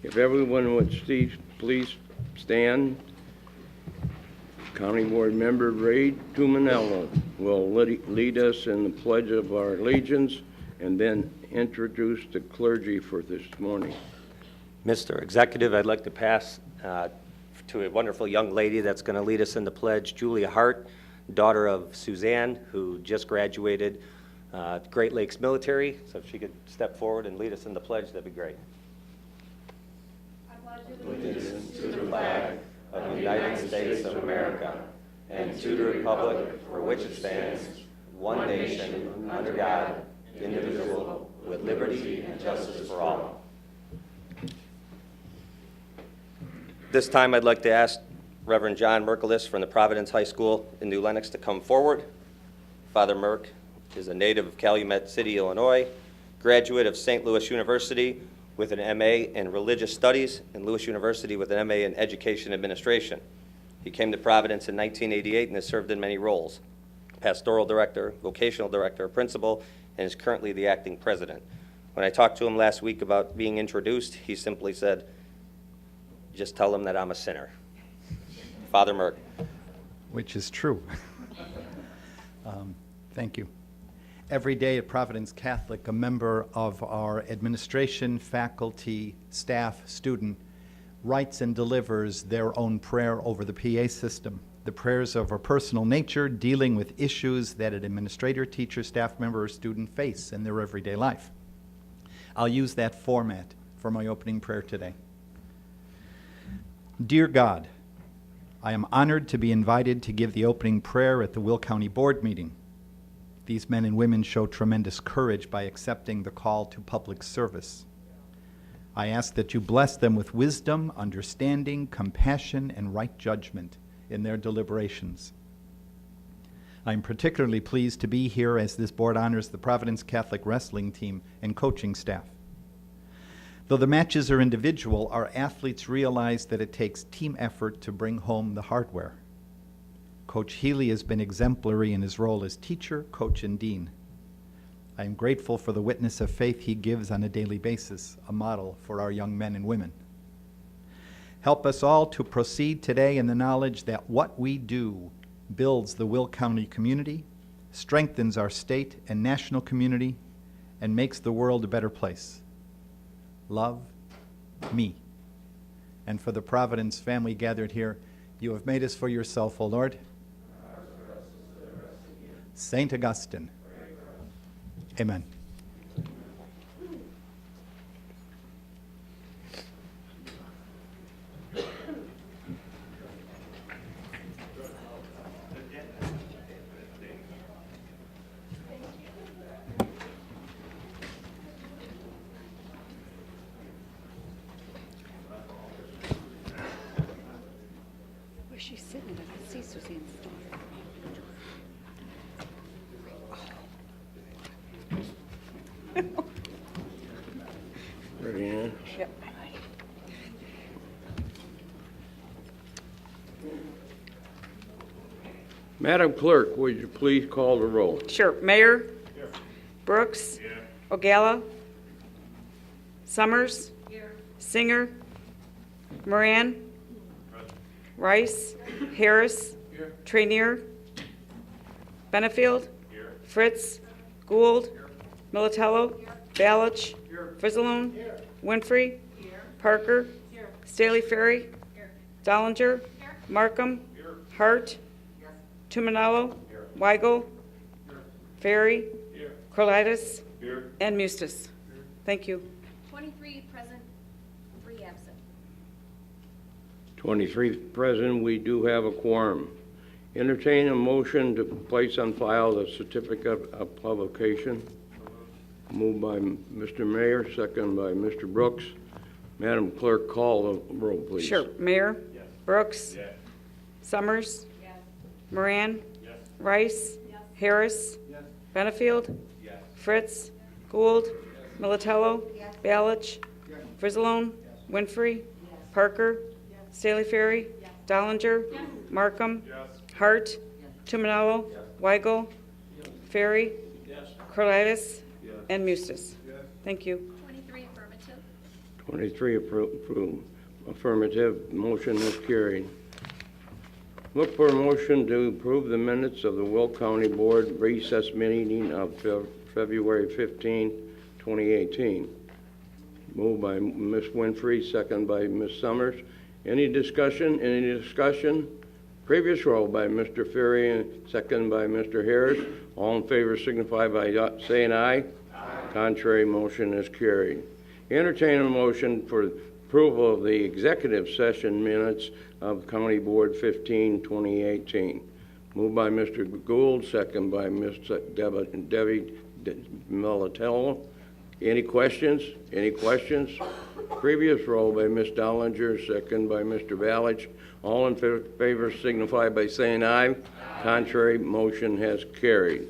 If everyone would please stand. County Board Member Ray Tuminello will lead us in the Pledge of our Allegiance and then introduce the clergy for this morning. Mr. Executive, I'd like to pass to a wonderful young lady that's going to lead us in the pledge, Julia Hart, daughter of Suzanne, who just graduated Great Lakes Military. So if she could step forward and lead us in the pledge, that'd be great. I pledge allegiance to the flag of the United States of America and to the republic for which it stands, one nation, under God, indivisible, with liberty and justice for all. This time I'd like to ask Reverend John Merkelis from the Providence High School in New Lenox to come forward. Father Merck is a native of Calumet City, Illinois, graduate of St. Louis University with an MA in Religious Studies and Lewis University with an MA in Education Administration. He came to Providence in 1988 and has served in many roles: pastoral director, vocational director, principal, and is currently the acting president. When I talked to him last week about being introduced, he simply said, "Just tell him that I'm a sinner." Father Merck. Which is true. Thank you. Every day at Providence Catholic, a member of our administration, faculty, staff, student writes and delivers their own prayer over the PA system. The prayers of a personal nature dealing with issues that an administrator, teacher, staff member, or student face in their everyday life. I'll use that format for my opening prayer today. Dear God, I am honored to be invited to give the opening prayer at the Will County Board meeting. These men and women show tremendous courage by accepting the call to public service. I ask that you bless them with wisdom, understanding, compassion, and right judgment in their deliberations. I'm particularly pleased to be here as this board honors the Providence Catholic wrestling team and coaching staff. Though the matches are individual, our athletes realize that it takes team effort to bring home the hardware. Coach Healy has been exemplary in his role as teacher, coach, and dean. I am grateful for the witness of faith he gives on a daily basis, a model for our young men and women. Help us all to proceed today in the knowledge that what we do builds the Will County community, strengthens our state and national community, and makes the world a better place. Love me. And for the Providence family gathered here, you have made us for yourself, O Lord. Saint Augustine. Amen. Where's she sitting? I can see Suzanne's daughter. Ready, Ann? Yep. Madam Clerk, would you please call the roll? Sure. Mayor? Here. Brooks? Here. Ogala? Summers? Here. Singer? Moran? Present. Rice? Harris? Here. Trainier? Benefield? Here. Fritz? Gould? Here. Militello? Here. Balich? Here. Frizzalone? Here. Winfrey? Here. Parker? Here. Staley Ferry? Here. Dollinger? Here. Markham? Here. Hart? Tuminello, Weigel, Ferry, Corlitis, and Mustis. Thank you. 23 present, 3 absent. 23 present, we do have a quorum. Entertain a motion to place on file the certificate of publication. Moved by Mr. Mayor, second by Mr. Brooks. Madam Clerk, call the roll, please. Sure. Mayor? Yes. Brooks? Yes. Summers? Yes. Moran? Yes. Rice? Yes. Harris? Yes. Benefield? Yes. Fritz? Yes. Gould? Yes. Militello? Yes. Balich? Yes. Frizzalone? Yes. Winfrey? Yes. Parker? Yes. Staley Ferry? Yes. Dollinger? Yes. Markham? Yes. Hart? Yes. Tuminello? Yes. Weigel? Yes. Ferry? Yes. Corlitis? Yes. And Mustis. Yes. Thank you. 23 affirmative. 23 approved. Affirmative, motion is carried. Look for a motion to approve the minutes of the Will County Board recess meeting of February 15, 2018. Moved by Ms. Winfrey, second by Ms. Summers. Any discussion? Any discussion? Previous roll by Mr. Ferry and second by Mr. Harris. All in favor signify by saying aye. Aye. Contrary, motion is carried. Entertain a motion for approval of the executive session minutes of County Board 15, 2018. Moved by Mr. Gould, second by Ms. Debbie Militello. Any questions? Any questions? Previous roll by Ms. Dollinger, second by Mr. Balich. All in favor signify by saying aye. Aye. Contrary, motion has carried.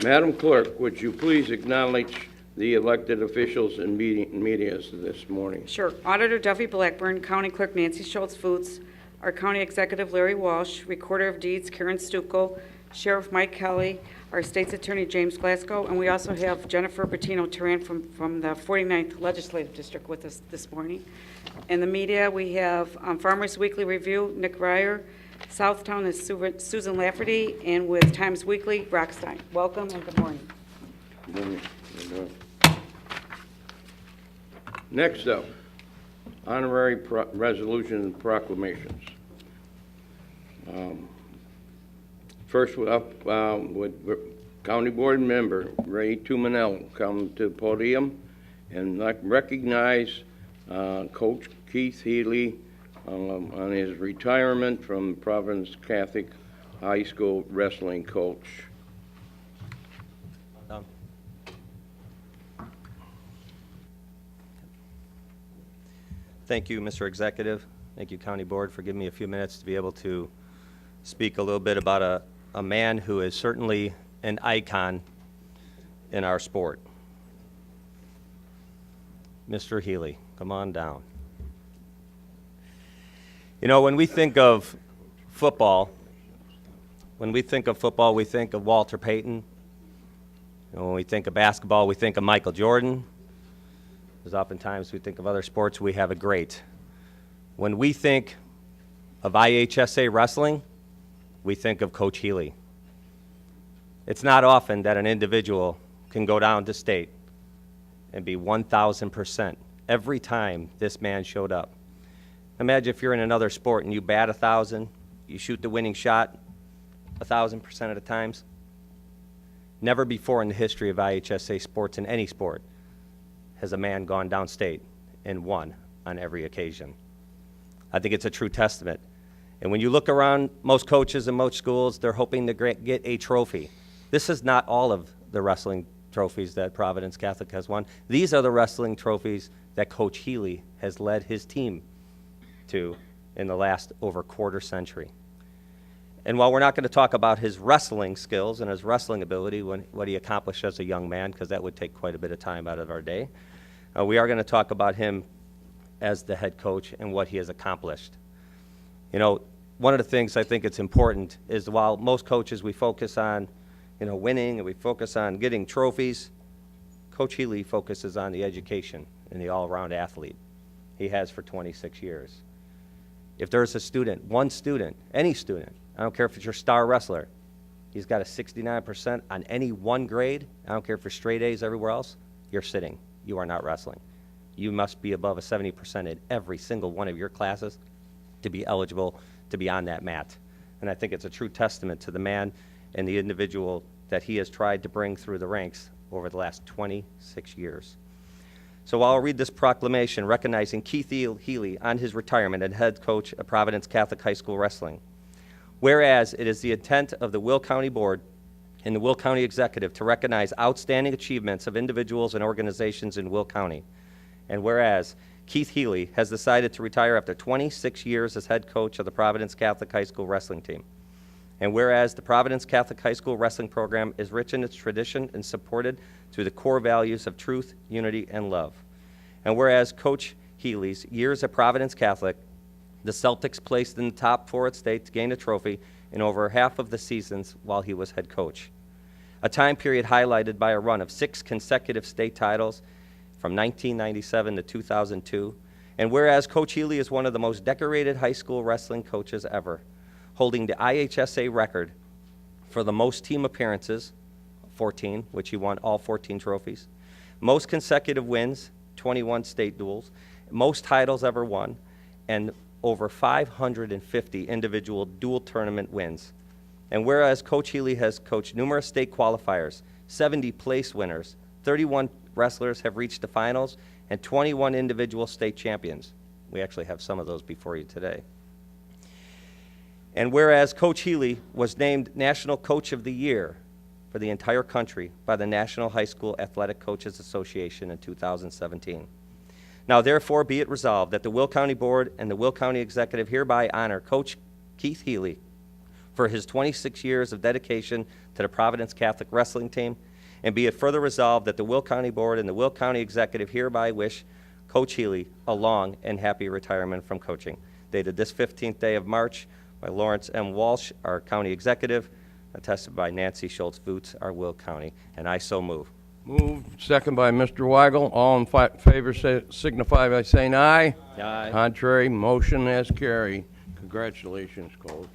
Madam Clerk, would you please acknowledge the elected officials and media this morning? Sure. Auditor Duffy Blackburn, County Clerk Nancy Schultz Foods, our County Executive Larry Walsh, Recorder of Deeds Karen Stucco, Sheriff Mike Kelly, our State's Attorney James Glasgow, and we also have Jennifer Bettino-Turan from the 49th Legislative District with us this morning. In the media, we have Farmers Weekly Review, Nick Ryer, Southtown is Susan Lafferty, and with Times Weekly, Brockstein. Welcome and good morning. Good morning. Next up, honorary resolutions and proclamations. First up with County Board member Ray Tumanello come to the podium and recognize Coach Keith Healy on his retirement from Providence Catholic High School wrestling coach. Thank you, Mr. Executive. Thank you, County Board, for giving me a few minutes to be able to speak a little bit about a man who is certainly an icon in our sport. Mr. Healy, come on down. You know, when we think of football, we think of Walter Payton. You know, when we think of basketball, we think of Michael Jordan. Because oftentimes we think of other sports, we have a great. When we think of IHSA wrestling, we think of Coach Healy. It's not often that an individual can go down to state and be 1,000% every time this man showed up. Imagine if you're in another sport and you bat 1,000, you shoot the winning shot 1,000% of the times. Never before in the history of IHSA sports, in any sport, has a man gone downstate and won on every occasion. I think it's a true testament. And when you look around most coaches in most schools, they're hoping to get a trophy. This is not all of the wrestling trophies that Providence Catholic has won. These are the wrestling trophies that Coach Healy has led his team to in the last over quarter century. And while we're not going to talk about his wrestling skills and his wrestling ability, what he accomplished as a young man, because that would take quite a bit of time out of our day, we are going to talk about him as the head coach and what he has accomplished. You know, one of the things I think it's important is while most coaches we focus on, you know, winning and we focus on getting trophies, Coach Healy focuses on the education and the all-around athlete. He has for 26 years. If there's a student, one student, any student, I don't care if it's your star wrestler, he's got a 69% on any one grade, I don't care if you're straight A's everywhere else, you're sitting. You are not wrestling. You must be above a 70% in every single one of your classes to be eligible to be on that mat. And I think it's a true testament to the man and the individual that he has tried to bring through the ranks over the last 26 years. So I'll read this proclamation recognizing Keith Healy on his retirement and head coach of Providence Catholic High School Wrestling. Whereas it is the intent of the Will County Board and the Will County Executive to recognize outstanding achievements of individuals and organizations in Will County. And whereas Keith Healy has decided to retire after 26 years as head coach of the Providence Catholic High School wrestling team. And whereas the Providence Catholic High School wrestling program is rich in its tradition and supported through the core values of truth, unity, and love. And whereas Coach Healy's years at Providence Catholic, the Celtics placed in the top 4 at state to gain a trophy in over half of the seasons while he was head coach. A time period highlighted by a run of 6 consecutive state titles, from 1997 to 2002. And whereas Coach Healy is one of the most decorated high school wrestling coaches ever, holding the IHSA record for the most team appearances, 14, which he won all 14 trophies, most consecutive wins, 21 state duels, most titles ever won, and over 550 individual dual tournament wins. And whereas Coach Healy has coached numerous state qualifiers, 70 place winners, 31 wrestlers have reached the finals, and 21 individual state champions. We actually have some of those before you today. And whereas Coach Healy was named National Coach of the Year for the entire country by the National High School Athletic Coaches Association in 2017. Now therefore be it resolved that the Will County Board and the Will County Executive hereby honor Coach Keith Healy for his 26 years of dedication to the Providence Catholic Wrestling Team, and be it further resolved that the Will County Board and the Will County Executive hereby wish Coach Healy a long and happy retirement from coaching. Dated this 15th day of March by Lawrence M. Walsh, our County Executive, attested by Nancy Schultz-Boots, our Will County, and I so move. Moved, second by Mr. Weigel. All in favor signify by saying aye. Aye. Contrary, motion as carried. Congratulations, Coach.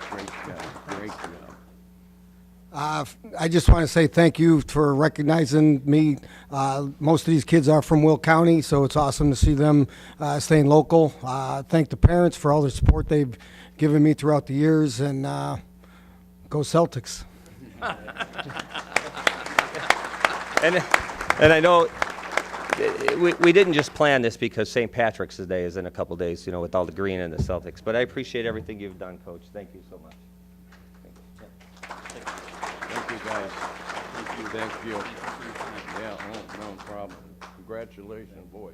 Great job, great job. I just want to say thank you for recognizing me. Most of these kids are from Will County, so it's awesome to see them staying local. Thank the parents for all the support they've given me throughout the years, and go Celtics. And I know we didn't just plan this because St. Patrick's Day is in a couple days, you know, with all the green and the Celtics, but I appreciate everything you've done, Coach. Thank you so much. Thank you, guys. Thank you, thank you. Yeah, no problem. Congratulations, boys.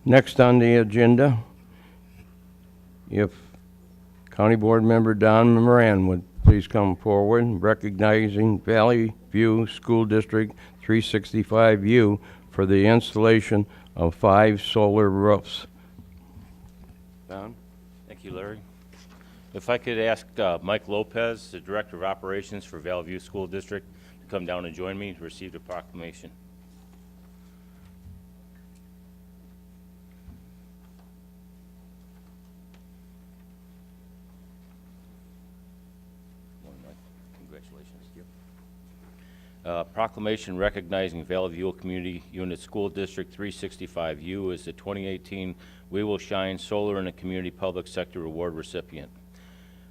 Next on the agenda, if County Board Member Don Moran would please come forward, recognizing Valley View School District 365U for the installation of 5 solar roofs. Don? Thank you, Larry. If I could ask Mike Lopez, the Director of Operations for Valley View School District, to come down and join me to receive the proclamation. Congratulations. Proclamation recognizing Valley View Community Unit School District 365U as the 2018 We Will Shine Solar in the Community Public Sector Award recipient.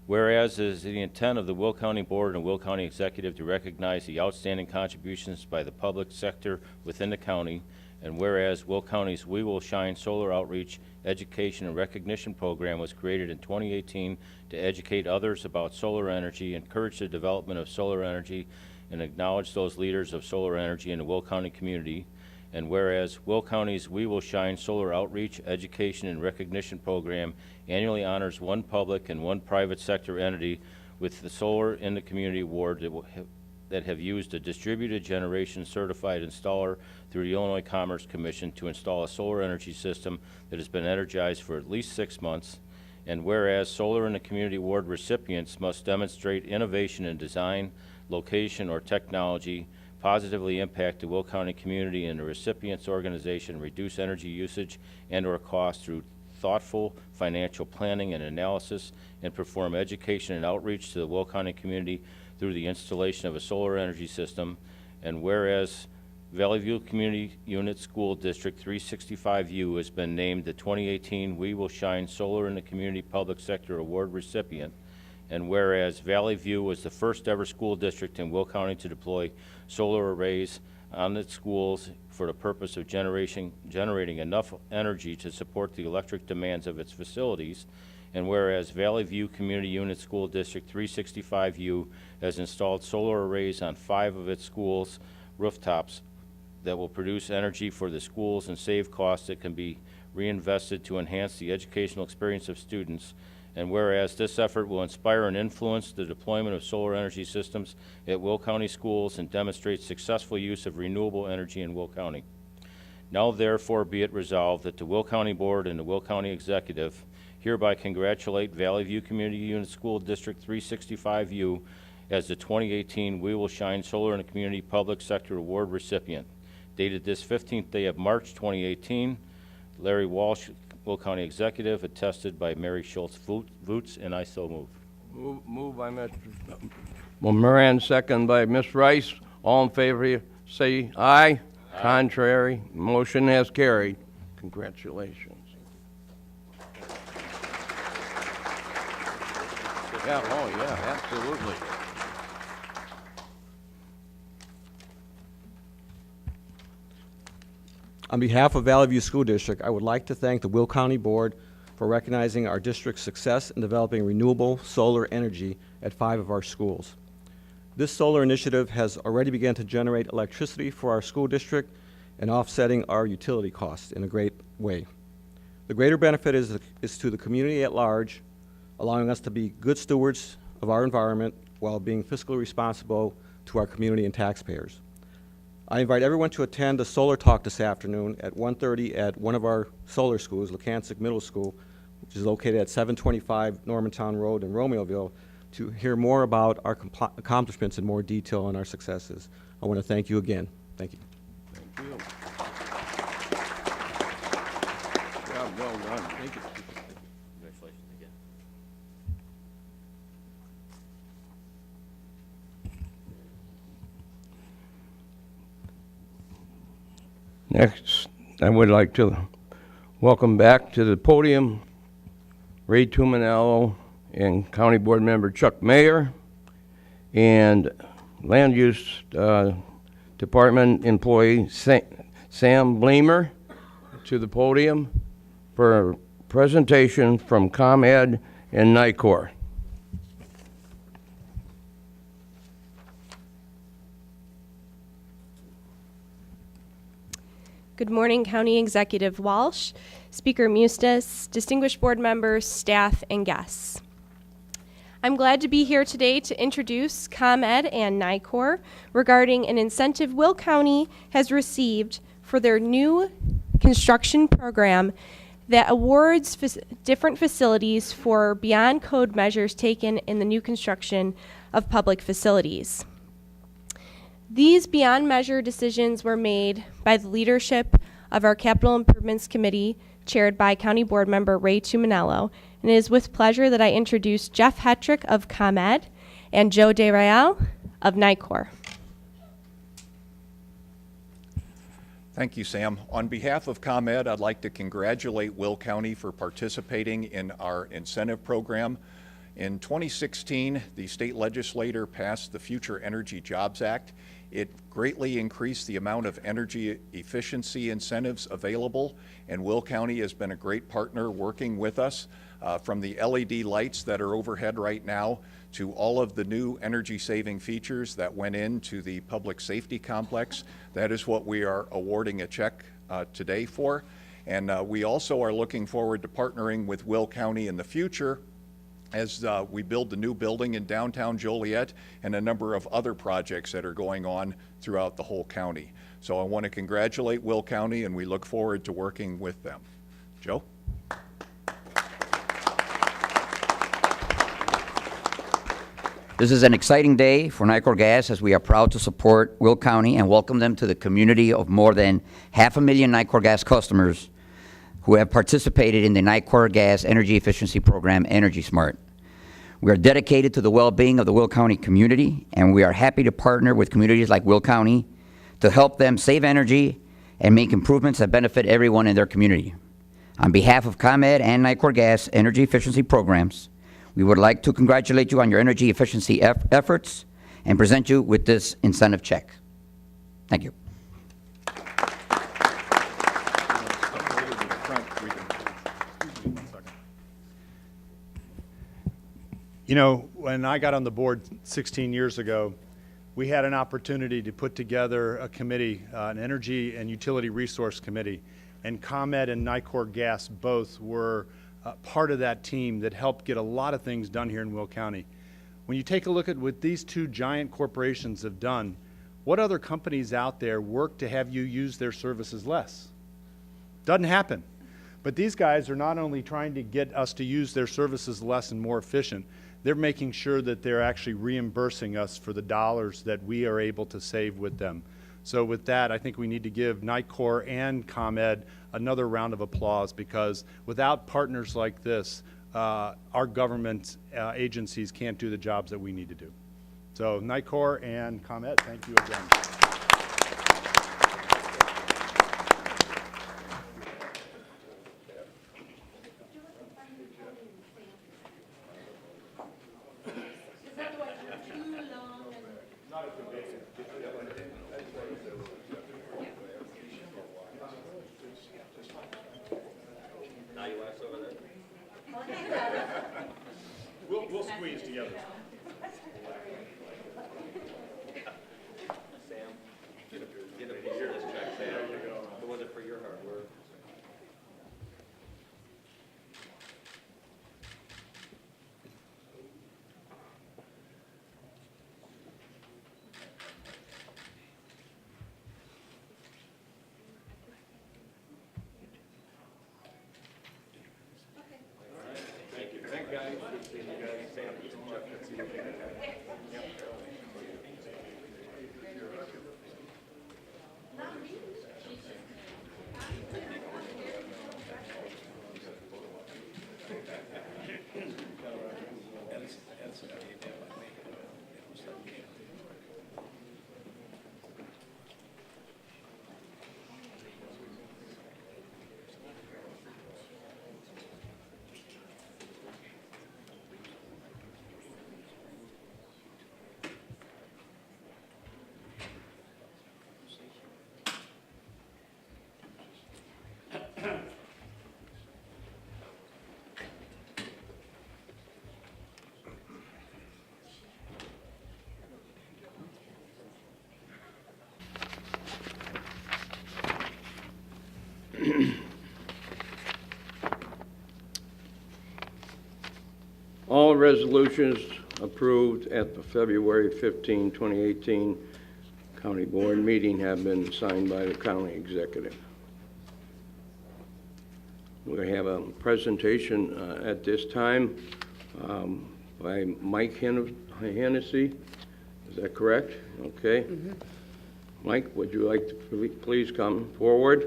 Whereas it is the intent of the Will County Board and Will County Executive to recognize the outstanding contributions by the public sector within the county, and whereas Will County's We Will Shine Solar Outreach, Education, and Recognition Program was created in 2018 to educate others about solar energy, encourage the development of solar energy, and acknowledge those leaders of solar energy in the Will County community. And whereas Will County's We Will Shine Solar Outreach, Education, and Recognition Program annually honors one public and one private sector entity with the Solar in the Community Award that have used a distributed generation certified installer through the Illinois Commerce Commission to install a solar energy system that has been energized for at least 6 months. And whereas Solar in the Community Award recipients must demonstrate innovation in design, location, or technology, positively impact the Will County community and the recipient's organization, reduce energy usage and or cost through thoughtful financial planning and analysis, and perform education and outreach to the Will County community through the installation of a solar energy system, and whereas Valley View Community Unit School District 365U has been named the 2018 We Will Shine Solar in the Community Public Sector Award recipient, and whereas Valley View was the first ever school district in Will County to deploy solar arrays on its schools for the purpose of generating enough energy to support the electric demands of its facilities, and whereas Valley View Community Unit School District 365U has installed solar arrays on 5 of its schools' rooftops that will produce energy for the schools and save costs that can be reinvested to enhance the educational experience of students, and whereas this effort will inspire and influence the deployment of solar energy systems at Will County schools and demonstrate successful use of renewable energy in Will County. Now therefore be it resolved that the Will County Board and the Will County Executive hereby congratulate Valley View Community Unit School District 365U as the 2018 We Will Shine Solar in the Community Public Sector Award recipient. Dated this 15th day of March 2018, Larry Walsh, Will County Executive, attested by Mary Schultz-Voots, and I so move. Moved by Mr. Moran, second by Ms. Rice. All in favor, say aye. Aye. Contrary, motion has carried. Congratulations. Yeah, oh yeah, absolutely. On behalf of Valley View School District, I would like to thank the Will County Board for recognizing our district's success in developing renewable solar energy at 5 of our schools. This solar initiative has already begun to generate electricity for our school district and offsetting our utility costs in a great way. The greater benefit is to the community at large, allowing us to be good stewards of our environment while being fiscally responsible to our community and taxpayers. I invite everyone to attend the solar talk this afternoon at 1:30 at one of our solar schools, Lekansik Middle School, which is located at 725 Normantown Road in Romeoville, to hear more about our accomplishments in more detail and our successes. I want to thank you again. Thank you. Thank you. Job well done. Thank you. Congratulations again. Next, I would like to welcome back to the podium Ray Tuminello and County Board Member Chuck Mayer and Land Use Department employee Sam Bleemer to the podium for a presentation from ComEd and NICOR. Good morning, County Executive Walsh, Speaker Mustis, distinguished board members, staff, and guests. I'm glad to be here today to introduce ComEd and NICOR regarding an incentive Will County has received for their new construction program that awards different facilities for beyond code measures taken in the new construction of public facilities. These beyond measure decisions were made by the leadership of our Capital Improvements Committee, chaired by County Board Member Ray Tuminello, and it is with pleasure that I introduce Jeff Hetrick of ComEd and Joe DeReal of NICOR. Thank you, Sam. On behalf of ComEd, I'd like to congratulate Will County for participating in our incentive program. In 2016, the state legislature passed the Future Energy Jobs Act. It greatly increased the amount of energy efficiency incentives available, and Will County has been a great partner working with us from the LED lights that are overhead right now to all of the new energy-saving features that went into the public safety complex. That is what we are awarding a check today for. And we also are looking forward to partnering with Will County in the future as we build the new building in downtown Joliet and a number of other projects that are going on throughout the whole county. So I want to congratulate Will County, and we look forward to working with them. Joe? This is an exciting day for NICOR Gas as we are proud to support Will County and welcome them to the community of more than 500,000 NICOR Gas customers who have participated in the NICOR Gas Energy Efficiency Program, Energy Smart. We are dedicated to the well-being of the Will County community, and we are happy to partner with communities like Will County to help them save energy and make improvements that benefit everyone in their community. On behalf of ComEd and Nicor Gas energy efficiency programs, we would like to congratulate you on your energy efficiency efforts and present you with this incentive check. Thank you. You know, when I got on the board 16 years ago, we had an opportunity to put together a committee, an Energy and Utility Resource Committee, and ComEd and Nicor Gas both were part of that team that helped get a lot of things done here in Will County. When you take a look at what these two giant corporations have done, what other companies out there work to have you use their services less? Doesn't happen. But these guys are not only trying to get us to use their services less and more efficient, they're making sure that they're actually reimbursing us for the dollars that we are able to save with them. So with that, I think we need to give Nicor and ComEd another round of applause, because without partners like this, our government agencies can't do the jobs that we need to do. So Nicor and ComEd, thank you again. We'll squeeze together. Sam, get a piece of this check, Sam. It wasn't for your hard work. Thank you. Thank you, guys. Good seeing you guys. Sam, get some check. Let's see what we got. All resolutions approved at the February 15, 2018 County Board meeting have been signed by the County Executive. We have a presentation at this time by Mike Hennessy. Is that correct? Okay. Mm-hmm. Mike, would you like to please come forward?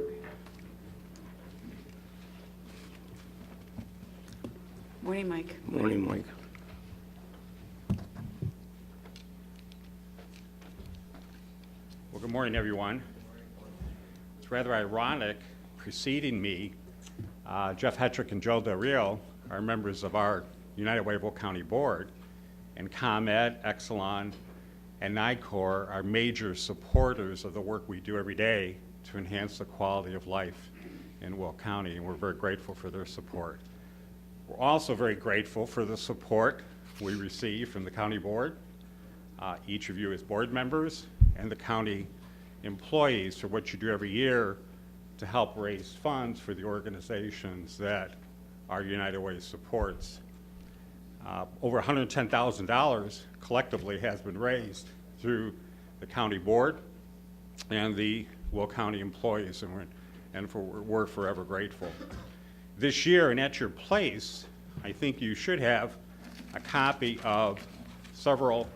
Morning, Mike. Morning, Mike. Well, good morning, everyone. It's rather ironic, preceding me, Jeff Hetrick and Joe Del Rio are members of our United Way of Will County Board, and ComEd, Exelon, and Nicor are major supporters of the work we do every day to enhance the quality of life in Will County, and we're very grateful for their support. We're also very grateful for the support we receive from the County Board, each of you as board members, and the county employees for what you do every year to help raise funds for the organizations that our United Way supports. Over $110,000 collectively has been raised through the County Board and the Will County employees, and we're forever grateful. This year, and at your place, I think you should have a copy of several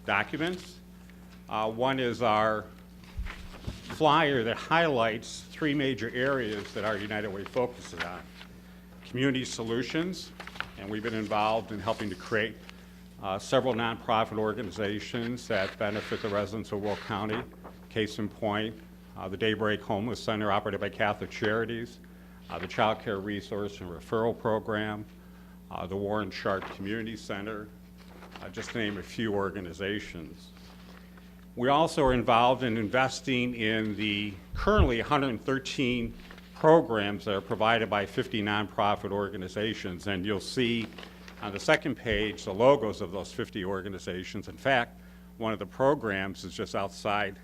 documents. One is our flyer that highlights three major areas that our United Way focuses on. Community solutions, and we've been involved in helping to create several nonprofit organizations that benefit the residents of Will County. Case in point, the Daybreak Homeless Center operated by Catholic Charities, the Child Care Resource and Referral Program, the Warren Sharp Community Center, just to name a few organizations. We also are involved in investing in the currently 113 programs that are provided by 50 nonprofit organizations, and you'll see on the second page the logos of those 50 organizations. In fact, one of the programs is just outside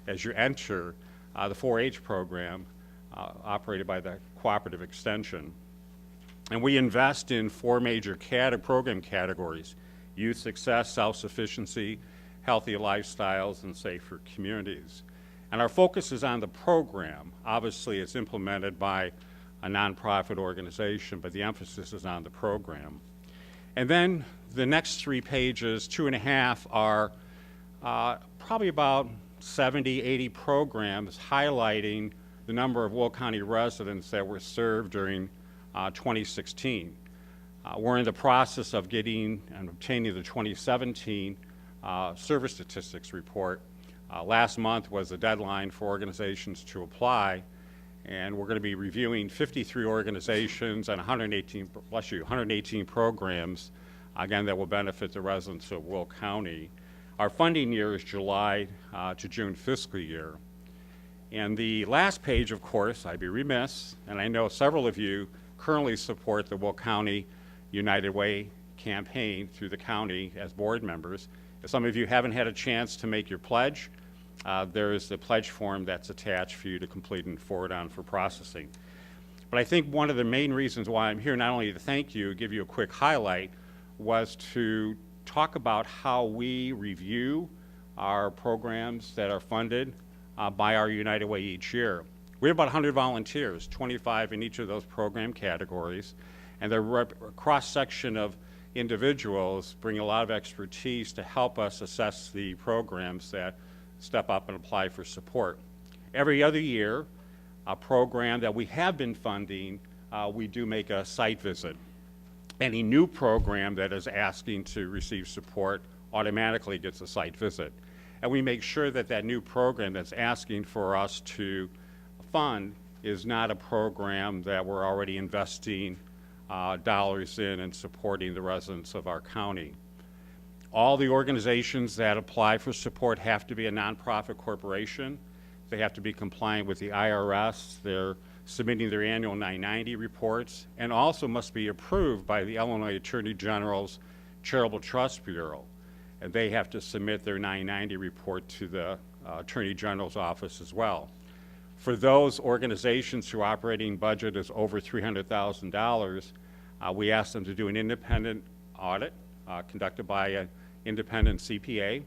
as you enter, the 4-H program operated by the Cooperative Extension. And we invest in 4 major program categories: youth success, self-sufficiency, healthy lifestyles, and safer communities. And our focus is on the program. Obviously, it's implemented by a nonprofit organization, but the emphasis is on the program. And then the next 3 pages, 2.5, are probably about 70, 80 programs highlighting the number of Will County residents that were served during 2016. We're in the process of getting and obtaining the 2017 service statistics report. Last month was the deadline for organizations to apply, and we're going to be reviewing 53 organizations and 118 programs, again, that will benefit the residents of Will County. Our funding year is July to June fiscal year. And the last page, of course, I'd be remiss, and I know several of you currently support the Will County United Way campaign through the county as board members. If some of you haven't had a chance to make your pledge, there is the pledge form that's attached for you to complete and forward on for processing. But I think one of the main reasons why I'm here, not only to thank you, give you a quick highlight, was to talk about how we review our programs that are funded by our United Way each year. We have about 100 volunteers, 25 in each of those program categories, and they're a cross-section of individuals bring a lot of expertise to help us assess the programs that step up and apply for support. Every other year, a program that we have been funding, we do make a site visit. Any new program that is asking to receive support automatically gets a site visit. And we make sure that that new program that's asking for us to fund is not a program that we're already investing dollars in and supporting the residents of our county. All the organizations that apply for support have to be a nonprofit corporation. They have to be compliant with the IRS. They're submitting their annual 990 reports, and also must be approved by the Illinois Attorney General's Charitable Trust Bureau. And they have to submit their 990 report to the Attorney General's office as well. For those organizations whose operating budget is over $300,000, we ask them to do an independent audit conducted by an independent CPA,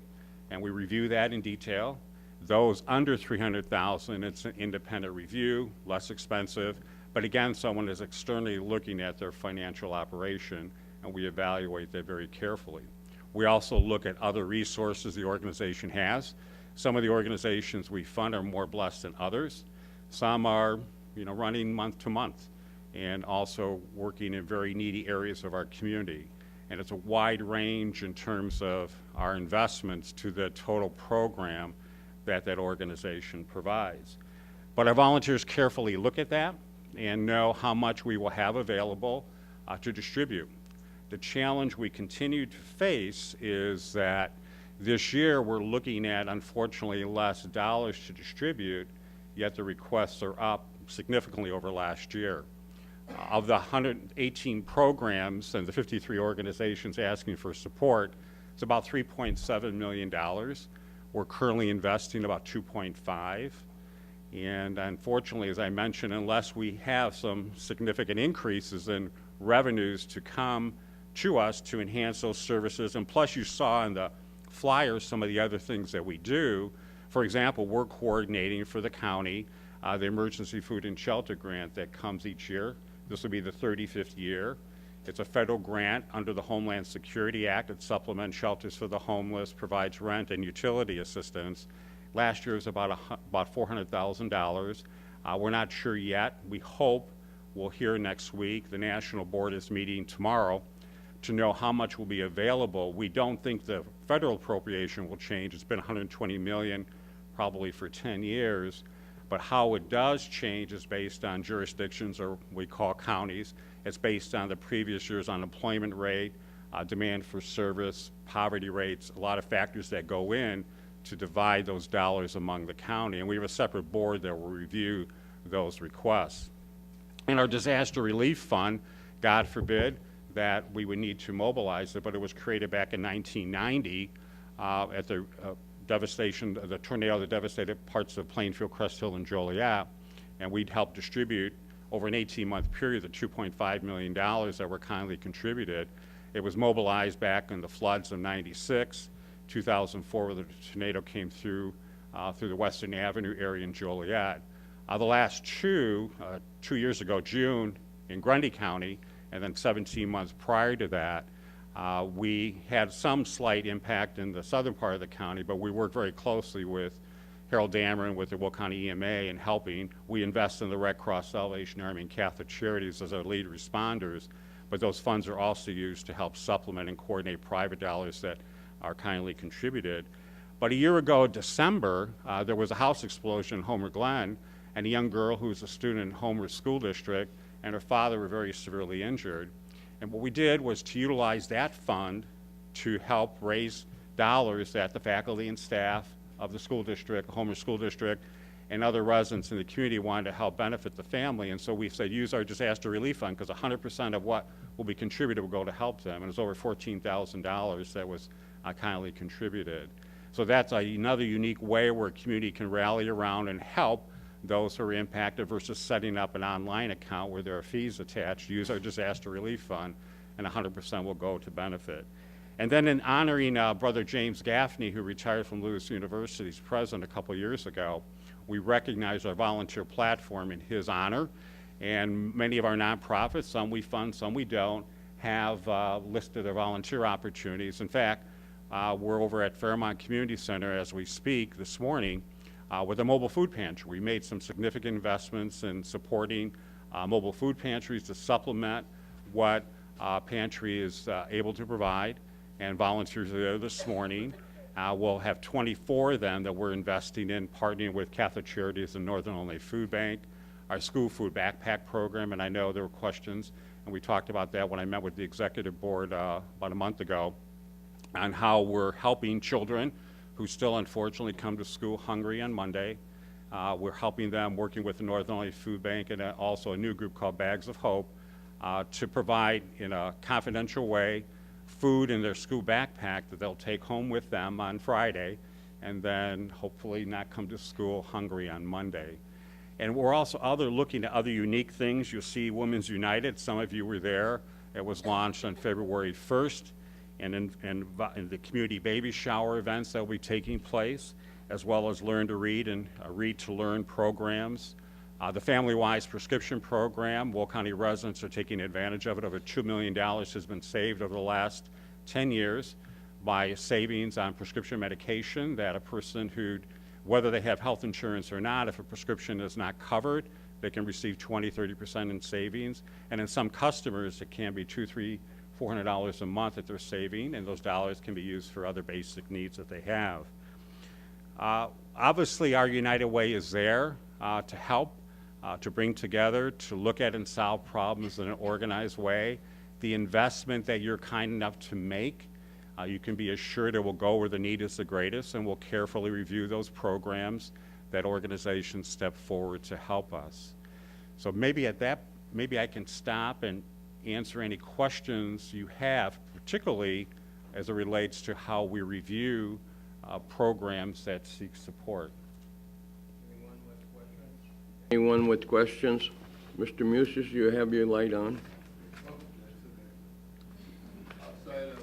and we review that in detail. Those under $300,000, it's an independent review, less expensive, but again, someone is externally looking at their financial operation, and we evaluate that very carefully. We also look at other resources the organization has. Some of the organizations we fund are more blessed than others. Some are, running month to month and also working in very needy areas of our community. And it's a wide range in terms of our investments to the total program that organization provides. But our volunteers carefully look at that and know how much we will have available to distribute. The challenge we continue to face is that this year we're looking at, unfortunately, less dollars to distribute, yet the requests are up significantly over last year. Of the 118 programs and the 53 organizations asking for support, it's about $3.7 million. We're currently investing about $2.5. And unfortunately, as I mentioned, unless we have some significant increases in revenues to come to us to enhance those services, and plus you saw in the flyers some of the other things that we do. For example, we're coordinating for the county the Emergency Food and Shelter Grant that comes each year. This will be the 35th year. It's a federal grant under the Homeland Security Act. It supplements shelters for the homeless, provides rent and utility assistance. Last year was about $400,000. We're not sure yet. We hope we'll hear next week. The National Board is meeting tomorrow to know how much will be available. We don't think the federal appropriation will change. It's been $120 million probably for 10 years. But how it does change is based on jurisdictions, or we call counties. It's based on the previous year's unemployment rate, demand for service, poverty rates, a lot of factors that go in to divide those dollars among the county. And we have a separate board that will review those requests. And our disaster relief fund, God forbid that we would need to mobilize it, but it was created back in 1990 at the devastation, the tornado that devastated parts of Plainfield, Crest Hill, and Joliet, and we'd help distribute over an 18-month period the $2.5 million that were kindly contributed. It was mobilized back in the floods of '96, 2004, where the tornado came through the Western Avenue area in Joliet. The last two years ago, June in Grundy County, and then 17 months prior to that, we had some slight impact in the southern part of the county, but we worked very closely with Harold Dameron with the Will County EMA in helping. We invest in the Red Cross, Salvation Army, and Catholic Charities as our lead responders, but those funds are also used to help supplement and coordinate private dollars that are kindly contributed. But a year ago, December, there was a house explosion in Homer Glen, and a young girl who was a student in Homer School District and her father were very severely injured. And what we did was to utilize that fund to help raise dollars that the faculty and staff of the school district, Homer School District, and other residents in the community wanted to help benefit the family. And so we said, use our disaster relief fund, because 100% of what will be contributed will go to help them. And it's over $14,000 that was kindly contributed. So that's another unique way where a community can rally around and help those who are impacted versus setting up an online account where there are fees attached. Use our disaster relief fund, and 100% will go to benefit. And then in honoring Brother James Gaffney, who retired from Lewis University's president a couple years ago, we recognize our volunteer platform in his honor. And many of our nonprofits, some we fund, some we don't, have listed their volunteer opportunities. In fact, we're over at Fairmont Community Center as we speak this morning with a mobile food pantry. We made some significant investments in supporting mobile food pantries to supplement what pantry is able to provide, and volunteers are there this morning. We'll have 24 of them that we're investing in, partnering with Catholic Charities and Northern Illinois Food Bank, our school food backpack program, and I know there were questions, and we talked about that when I met with the executive board about a month ago, on how we're helping children who still unfortunately come to school hungry on Monday. We're helping them, working with the Northern Illinois Food Bank and also a new group called Bags of Hope, to provide in a confidential way food in their school backpack that they'll take home with them on Friday, and then hopefully not come to school hungry on Monday. And we're also looking at other unique things. You'll see Women's United. Some of you were there. It was launched on February 1st. And in the community baby shower events that will be taking place, as well as Learn to Read and Read to Learn programs. The Family Wise prescription program, Will County residents are taking advantage of it. Over $2 million has been saved over the last 10 years by savings on prescription medication that a person who, whether they have health insurance or not, if a prescription is not covered, they can receive 20, 30% in savings. And in some customers, it can be $200, $300, $400 a month that they're saving, and those dollars can be used for other basic needs that they have. Obviously, our United Way is there to help, to bring together, to look at and solve problems in an organized way. The investment that you're kind enough to make, you can be assured it will go where the need is the greatest, and we'll carefully review those programs that organizations step forward to help us. So maybe I can stop and answer any questions you have, particularly as it relates to how we review programs that seek support. Anyone with questions? Mr. Musis, you have your light on. Outside of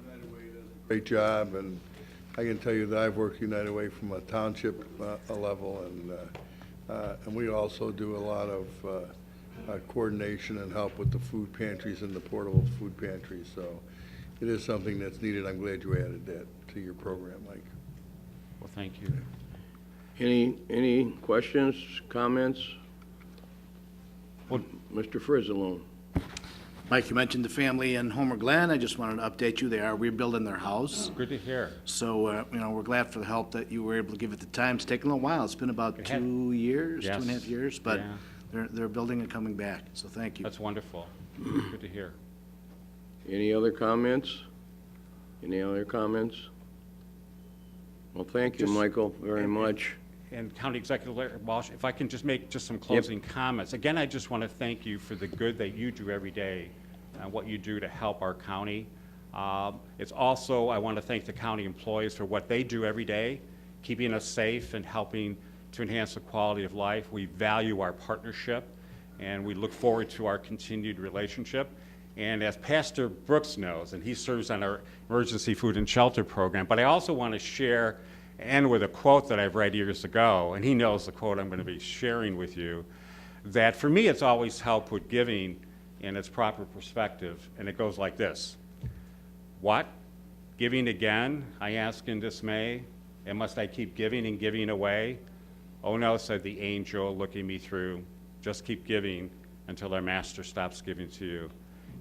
United Way does a great job, and I can tell you that I've worked United Way from a township level, and we also do a lot of coordination and help with the food pantries and the portable food pantries. So it is something that's needed. I'm glad you added that to your program, Mike. Well, thank you. Any questions, comments? Well, Mr. Frizzalone. Mike, you mentioned the family in Homer Glen. I just wanted to update you. They are rebuilding their house. Good to hear. So, we're glad for the help that you were able to give at the time. It's taken a little while. It's been about 2 years, Yes. 2.5 years, but Yeah. they're building and coming back. So thank you. That's wonderful. Good to hear. Any other comments? Any other comments? Well, thank you, Just- Michael, very much. And County Executive Larry Walsh, if I can just make just some closing comments. Again, I just want to thank you for the good that you do every day and what you do to help our county. It's also, I want to thank the county employees for what they do every day, keeping us safe and helping to enhance the quality of life. We value our partnership, and we look forward to our continued relationship. And as Pastor Brooks knows, and he serves on our emergency food and shelter program, but I also want to share, and with a quote that I've read years ago, and he knows the quote I'm going to be sharing with you, that for me it's always helped put giving in its proper perspective, and it goes like this. What? Giving again, I ask in dismay, and must I keep giving and giving away? Oh no, said the angel looking me through, just keep giving until our master stops giving to you.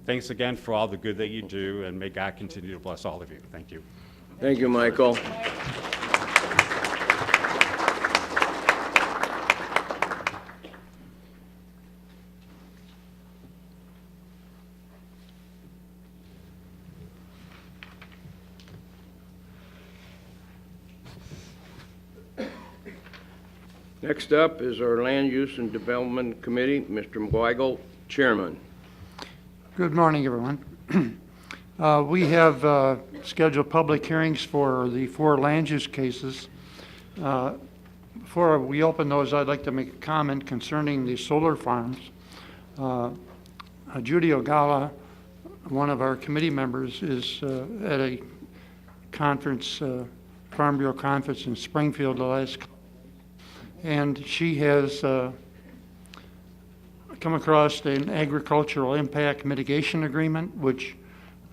Thanks again for all the good that you do, and may God continue to bless all of you. Thank you. Thank you, Michael. Next up is our Land Use and Development Committee, Mr. Weigel, Chairman. Good morning, everyone. We have scheduled public hearings for the 4 land use cases. Before we open those, I'd like to make a comment concerning the solar farms. Judy Ogala, one of our committee members, is at a conference, Farm Bureau conference in Springfield the last, and she has come across an agricultural impact mitigation agreement, which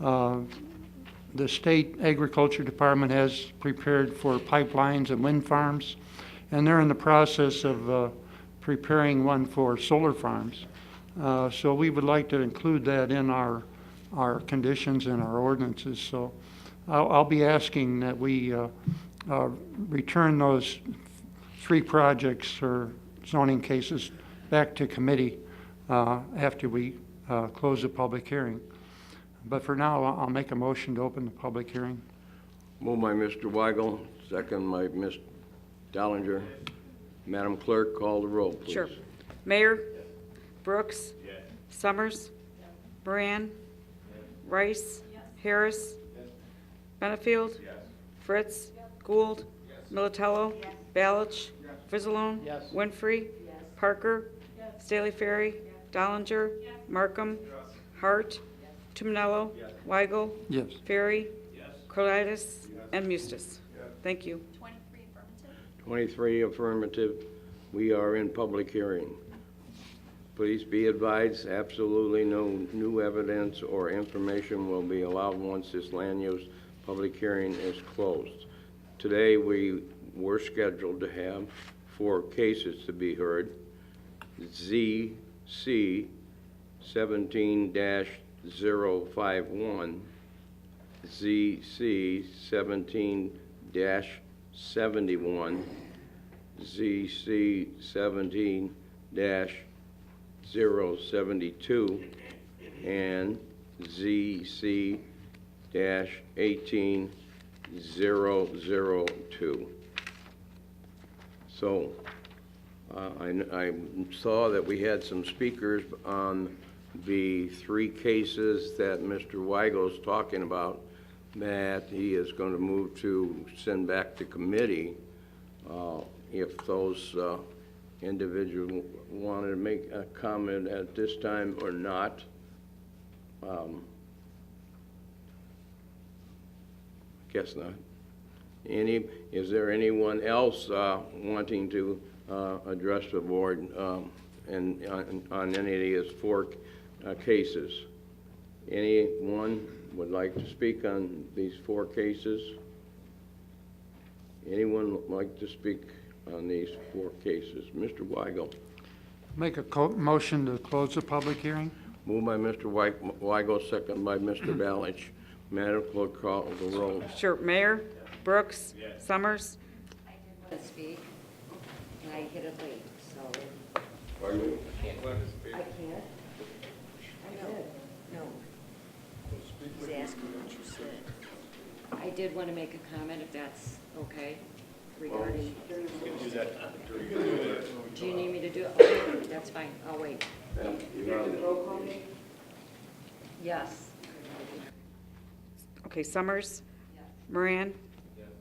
the state agriculture department has prepared for pipelines and wind farms, and they're in the process of preparing one for solar farms. So we would like to include that in our conditions and our ordinances. So I'll be asking that we return those 3 projects or zoning cases back to committee after we close the public hearing. But for now, I'll make a motion to open the public hearing. Moved by Mr. Weigel, second by Ms. Dollinger. Madam Clerk, call the roll, please. Sure. Mayor? Brooks? Summers? Moran? Rice? Harris? Benefield? Fritz? Gould? Militello? Balich? Frizalone? Winfrey? Parker? Staley Ferry? Dollinger? Markham? Hart? Tumanello? Weigel? Yes. Ferry? Colitis? And Mustis. Thank you. 23 affirmative. 23 affirmative. We are in public hearing. Please be advised, absolutely no new evidence or information will be allowed once this land use public hearing is closed. Today, we were scheduled to have 4 cases to be heard. ZC 17-051, ZC 17-71, ZC 17-072, and ZC 18-002. So I saw that we had some speakers on the 3 cases that Mr. Weigel's talking about that he is going to move to send back to committee. If those individuals wanted to make a comment at this time or not. Guess not. Is there anyone else wanting to address the board and on any of these 4 cases? Anyone would like to speak on these 4 cases? Anyone would like to speak on these 4 cases? Mr. Weigel. Make a motion to close the public hearing. Moved by Mr. Weigel, second by Mr. Balich. Madam Clerk, call the roll. Sure. Mayor? Brooks? Summers? I did want to speak, and I hit it late, so. Pardon me? I can't. I did. No. He's asking what you said. I did want to make a comment, if that's okay, regarding. Do you need me to do it? Okay, that's fine, I'll wait. Roll call? Yes. Okay, Summers? Moran?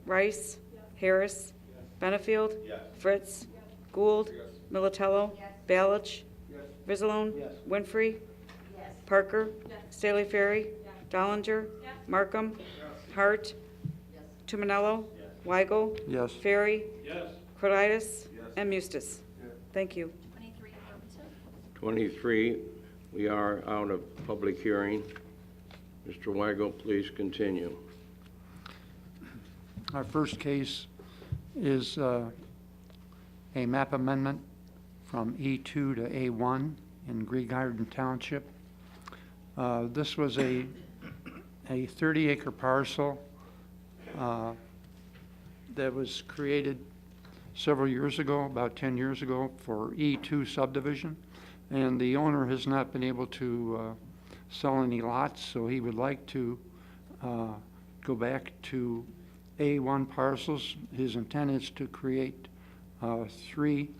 Rice? Harris? Benefield? Fritz? Gould? Militello? Balich? Vizalone? Winfrey? Parker? Staley Ferry? Dollinger? Markham? Hart? Tumanello? Weigel? Yes. Ferry? Cruditis? And Mustis. Thank you. 23 affirmative. 23, we are out of public hearing. Mr. Weigel, please continue. Our first case is a map amendment from E2 to A1 in Green Garden Township. This was a 30-acre parcel that was created several years ago, about 10 years ago, for E2 subdivision. And the owner has not been able to sell any lots, so he would like to go back to A1 parcels. His intent is to create 3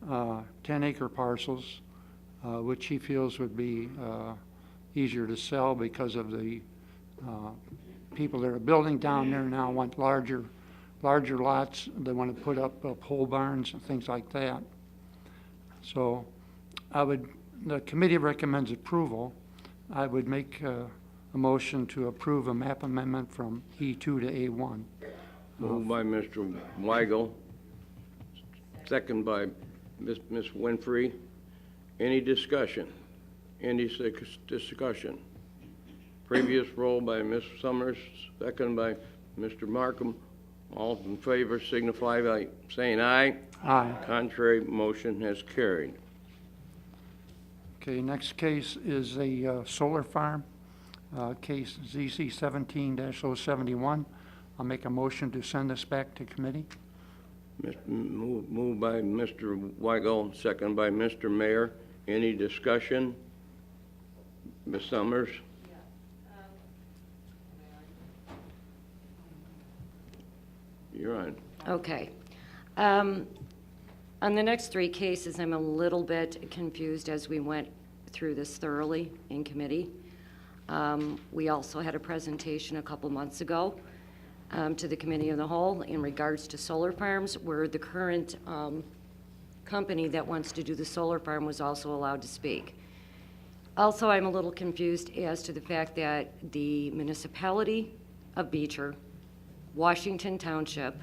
10-acre parcels, which he feels would be easier to sell because of the people that are building down there now want larger lots. They want to put up pole barns and things like that. So the committee recommends approval. I would make a motion to approve a map amendment from E2 to A1. Moved by Mr. Weigel, second by Ms. Winfrey. Any discussion? Any discussion? Previous roll by Ms. Summers, second by Mr. Markham. All in favor signify by saying aye. Aye. Contrary, motion has carried. Okay, next case is a solar farm, case ZC 17-071. I'll make a motion to send this back to committee. Moved by Mr. Weigel, second by Mr. Mayor. Any discussion? Ms. Summers? You're on. Okay. On the next 3 cases, I'm a little bit confused as we went through this thoroughly in committee. We also had a presentation a couple months ago to the Committee of the Whole in regards to solar farms, where the current company that wants to do the solar farm was also allowed to speak. Also, I'm a little confused as to the fact that the municipality of Beecher, Washington Township,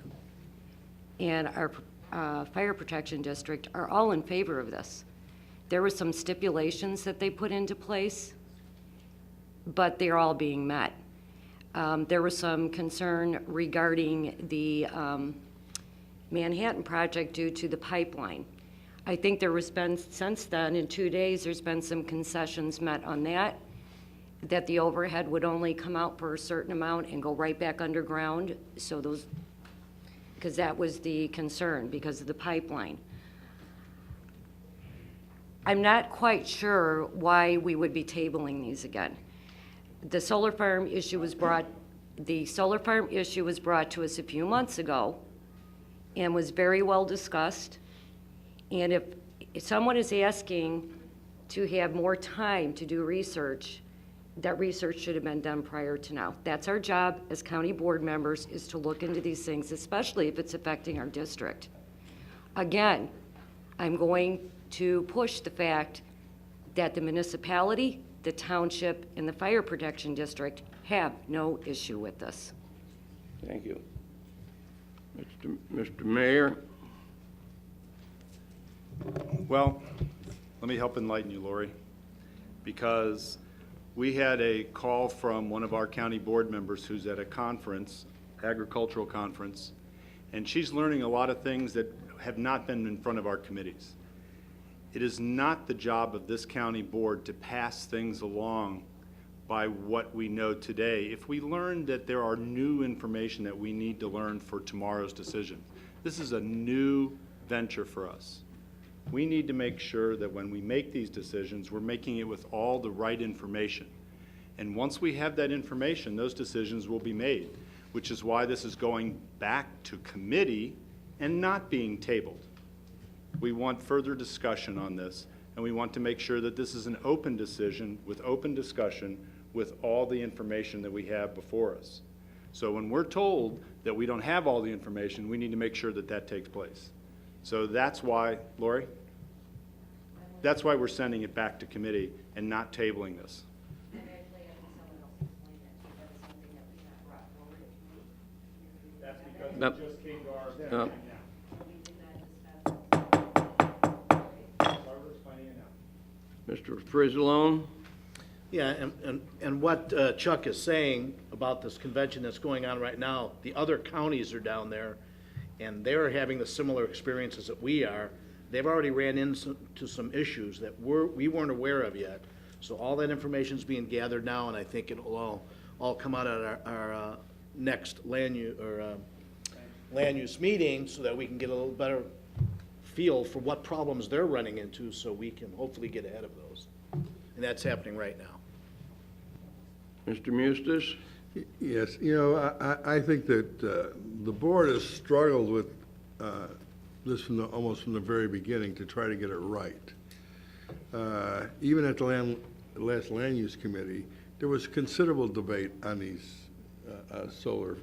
and our Fire Protection District are all in favor of this. There were some stipulations that they put into place, but they're all being met. There was some concern regarding the Manhattan project due to the pipeline. I think there has been, since then, in 2 days, there's been some concessions met on that the overhead would only come out for a certain amount and go right back underground. So those, because that was the concern because of the pipeline. I'm not quite sure why we would be tabling these again. The solar farm issue was brought to us a few months ago and was very well discussed. And if someone is asking to have more time to do research, that research should have been done prior to now. That's our job as county board members, is to look into these things, especially if it's affecting our district. Again, I'm going to push the fact that the municipality, the township, and the fire protection district have no issue with this. Thank you. Mr. Mayor? Well, let me help enlighten you, Lori, because we had a call from one of our county board members who's at a conference, agricultural conference, and she's learning a lot of things that have not been in front of our committees. It is not the job of this county board to pass things along by what we know today. If we learn that there are new information that we need to learn for tomorrow's decision, this is a new venture for us. We need to make sure that when we make these decisions, we're making it with all the right information. And once we have that information, those decisions will be made, which is why this is going back to committee and not being tabled. We want further discussion on this, and we want to make sure that this is an open decision with open discussion with all the information that we have before us. So when we're told that we don't have all the information, we need to make sure that that takes place. So that's why, Lori? That's why we're sending it back to committee and not tabling this. That's because Yep. it just came to our Yep. attention now. Mr. Frizzalone? Yeah, and what Chuck is saying about this convention that's going on right now, the other counties are down there, and they're having the similar experiences that we are. They've already ran into some issues that we weren't aware of yet. So all that information's being gathered now, and I think it'll all come out at our next land use meeting, so that we can get a little better feel for what problems they're running into, so we can hopefully get ahead of those. And that's happening right now. Mr. Mustis? Yes, you know, I think that the board has struggled with this almost from the very beginning to try to get it right. Even at the last land use committee, there was considerable debate on these solar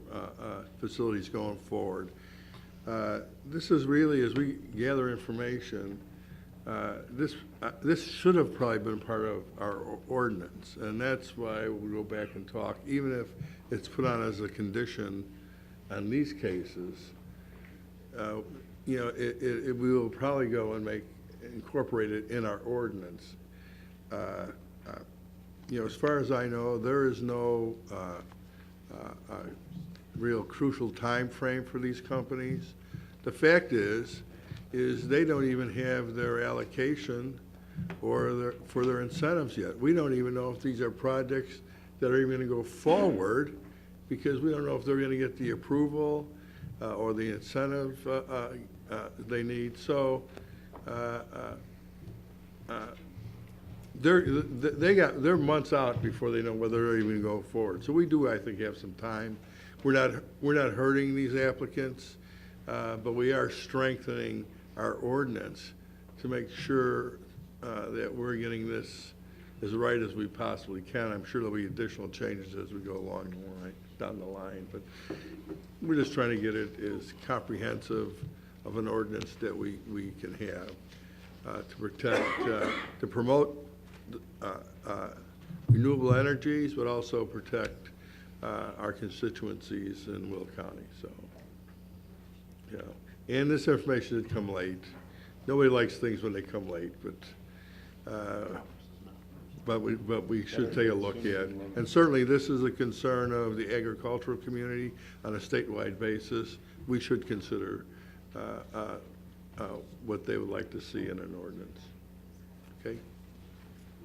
facilities going forward. This is really, as we gather information, this should have probably been part of our ordinance, and that's why we'll go back and talk, even if it's put on as a condition on these cases. You know, we will probably go and incorporate it in our ordinance. You know, as far as I know, there is no real crucial time frame for these companies. The fact is they don't even have their allocation or for their incentives yet. We don't even know if these are projects that are even going to go forward, because we don't know if they're going to get the approval or the incentive they need. So they're months out before they know whether they're even going to go forward. So we do, I think, have some time. We're not hurting these applicants, but we are strengthening our ordinance to make sure that we're getting this as right as we possibly can. I'm sure there'll be additional changes as we go along down the line, but we're just trying to get it as comprehensive of an ordinance that we can have to protect, to promote renewable energies, but also protect our constituencies in Will County. So, you know, and this information did come late. Nobody likes things when they come late, but we should take a look at it. And certainly this is a concern of the agricultural community on a statewide basis. We should consider what they would like to see in an ordinance. Okay?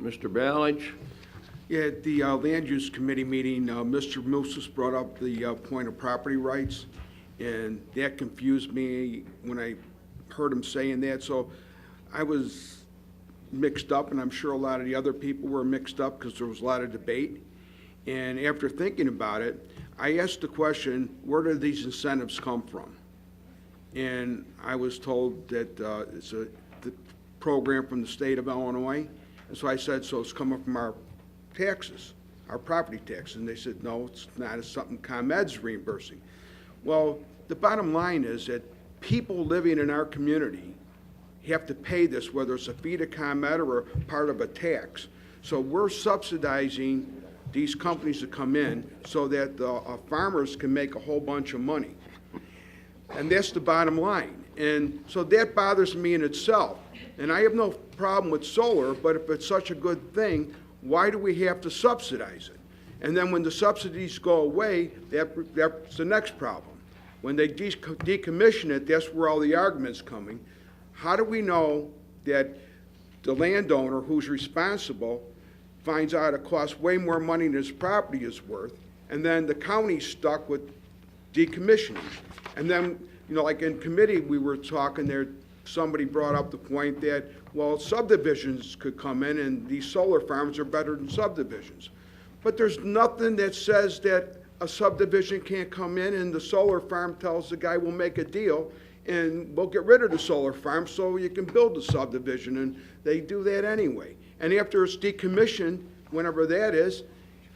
Mr. Ballage? Yeah, at the Land Use Committee meeting, Mr. Milsus brought up the point of property rights, and that confused me when I heard him saying that. So I was mixed up, and I'm sure a lot of the other people were mixed up because there was a lot of debate. And after thinking about it, I asked the question, where do these incentives come from? And I was told that it's the program from the state of Illinois. And so I said, so it's coming from our taxes, our property taxes. And they said, no, it's not. It's something ComEd's reimbursing. Well, the bottom line is that people living in our community have to pay this, whether it's a fee to ComEd or part of a tax. So we're subsidizing these companies to come in so that the farmers can make a whole bunch of money. And that's the bottom line. And so that bothers me in itself. And I have no problem with solar, but if it's such a good thing, why do we have to subsidize it? And then when the subsidies go away, that's the next problem. When they decommission it, that's where all the argument's coming. How do we know that the landowner who's responsible finds out it costs way more money than his property is worth, and then the county's stuck with decommissioning. And then, like in committee, we were talking there, somebody brought up the point that, well, subdivisions could come in and these solar farms are better than subdivisions. But there's nothing that says that a subdivision can't come in and the solar farm tells the guy, we'll make a deal and we'll get rid of the solar farm so you can build the subdivision, and they do that anyway. And after it's decommissioned, whenever that is,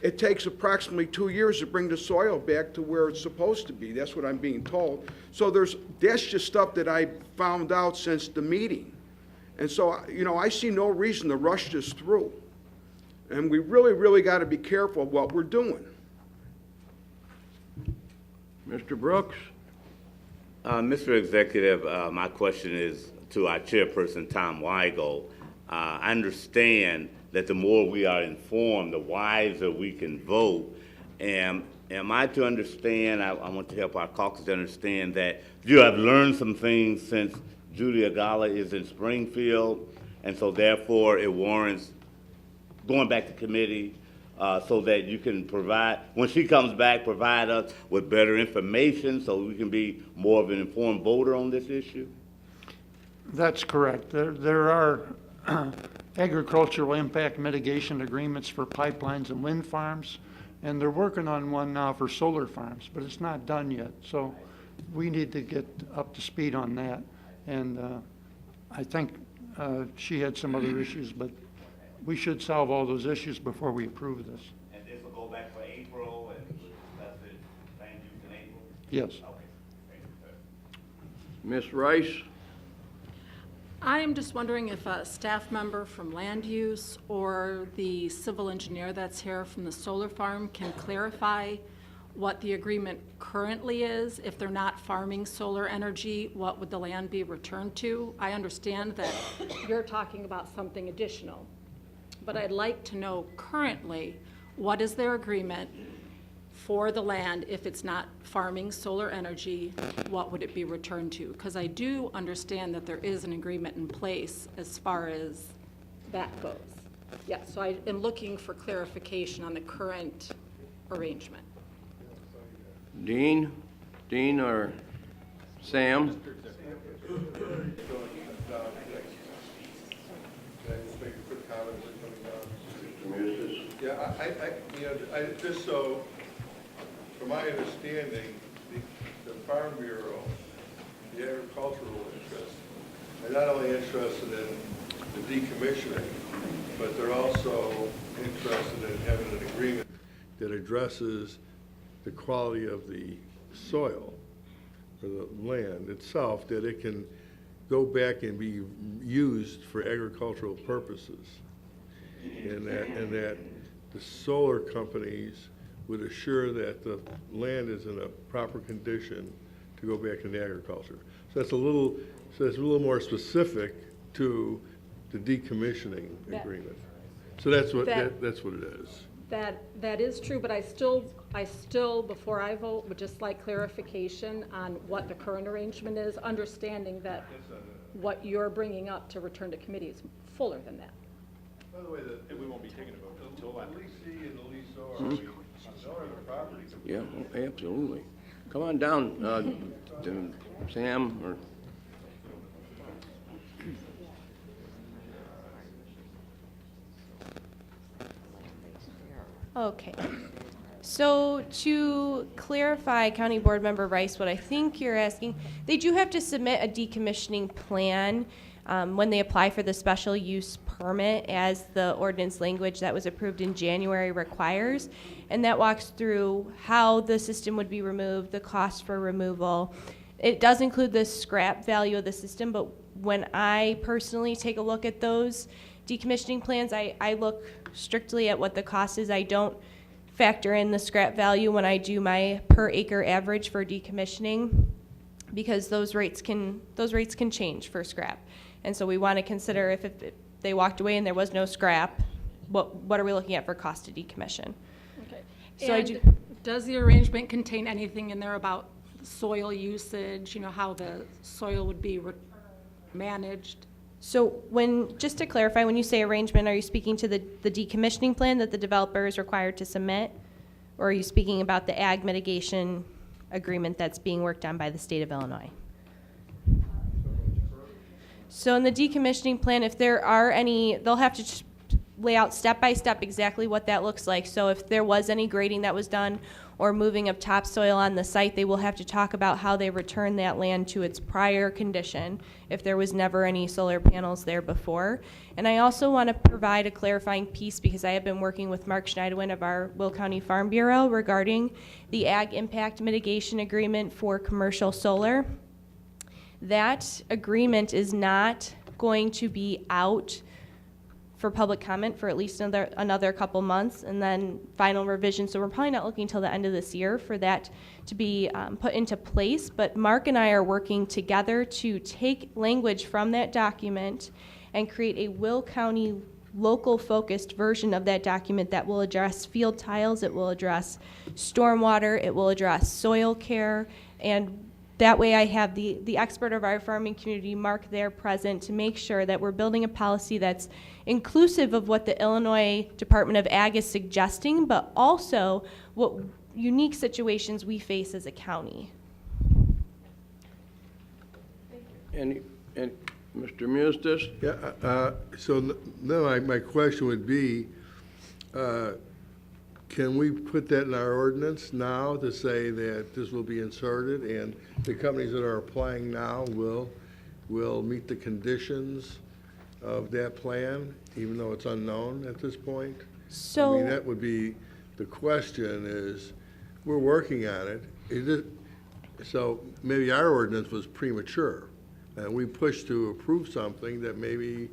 it takes approximately 2 years to bring the soil back to where it's supposed to be. That's what I'm being told. So that's just stuff that I found out since the meeting. And so, I see no reason to rush this through. And we really, really got to be careful of what we're doing. Mr. Brooks? Mr. Executive, my question is to our chairperson, Tom Weigel. I understand that the more we are informed, the wiser we can vote. Am I to understand, I want to help our caucus to understand that you have learned some things since Judy Agala is in Springfield, and so therefore it warrants going back to committee so that you can provide, when she comes back, provide us with better information so we can be more of an informed voter on this issue? That's correct. There are agricultural impact mitigation agreements for pipelines and wind farms, and they're working on one now for solar farms, but it's not done yet. So we need to get up to speed on that. And I think she had some other issues, but we should solve all those issues before we approve this. And this will go back for April, and we'll discuss it land use in April? Yes. Okay. Thank you, sir. Ms. Rice? I am just wondering if a staff member from land use or the civil engineer that's here from the solar farm can clarify what the agreement currently is. If they're not farming solar energy, what would the land be returned to? I understand that you're talking about something additional, but I'd like to know currently, what is their agreement for the land? If it's not farming solar energy, what would it be returned to? Because I do understand that there is an agreement in place as far as that goes. Yeah, so I am looking for clarification on the current arrangement. Dean or Sam? Yeah, just so, from my understanding, the Farm Bureau, the agricultural interest, are not only interested in the decommissioning, but they're also interested in having an agreement that addresses the quality of the soil or the land itself, that it can go back and be used for agricultural purposes. And that the solar companies would assure that the land is in a proper condition to go back into agriculture. So that's a little more specific to the decommissioning agreement. So that's what that's what it is. That is true, but I still, before I vote, would just like clarification on what the current arrangement is, understanding that what you're bringing up to return to committee is fuller than that. By the way, we won't be taking a vote until the leasee and the leaseor, the owner of the property. Yeah, absolutely. Come on down, to Sam or... Okay. So to clarify, County Board Member Rice, what I think you're asking, they do have to submit a decommissioning plan when they apply for the special use permit, as the ordinance language that was approved in January requires. And that walks through how the system would be removed, the cost for removal. It does include the scrap value of the system, but when I personally take a look at those decommissioning plans, I look strictly at what the cost is. I don't factor in the scrap value when I do my per acre average for decommissioning, because those rates can change for scrap. And so we want to consider if they walked away and there was no scrap, what are we looking at for cost to decommission? Okay. So and does the arrangement contain anything in there about soil usage, how the soil would be managed? So just to clarify, when you say arrangement, are you speaking to the decommissioning plan that the developer is required to submit? Or are you speaking about the ag mitigation agreement that's being worked on by the state of Illinois? So in the decommissioning plan, if there are any, they'll have to lay out step by step exactly what that looks like. So if there was any grading that was done or moving of topsoil on the site, they will have to talk about how they return that land to its prior condition if there was never any solar panels there before. And I also want to provide a clarifying piece because I have been working with Mark Schneidewin of our Will County Farm Bureau regarding the Ag Impact Mitigation Agreement for commercial solar. That agreement is not going to be out for public comment for at least another couple months, and then final revision. So we're probably not looking until the end of this year for that to be put into place. But Mark and I are working together to take language from that document and create a Will County local focused version of that document that will address field tiles, it will address stormwater, it will address soil care, and that way I have the expert of our farming community, Mark, there present to make sure that we're building a policy that's inclusive of what the Illinois Department of Ag is suggesting, but also what unique situations we face as a county. And Mr. Mustis? Yeah, so now my question would be, can we put that in our ordinance now to say that this will be inserted and the companies that are applying now will meet the conditions of that plan, even though it's unknown at this point? So, I mean, that would be, the question is, we're working on it. So maybe our ordinance was premature and we pushed to approve something that maybe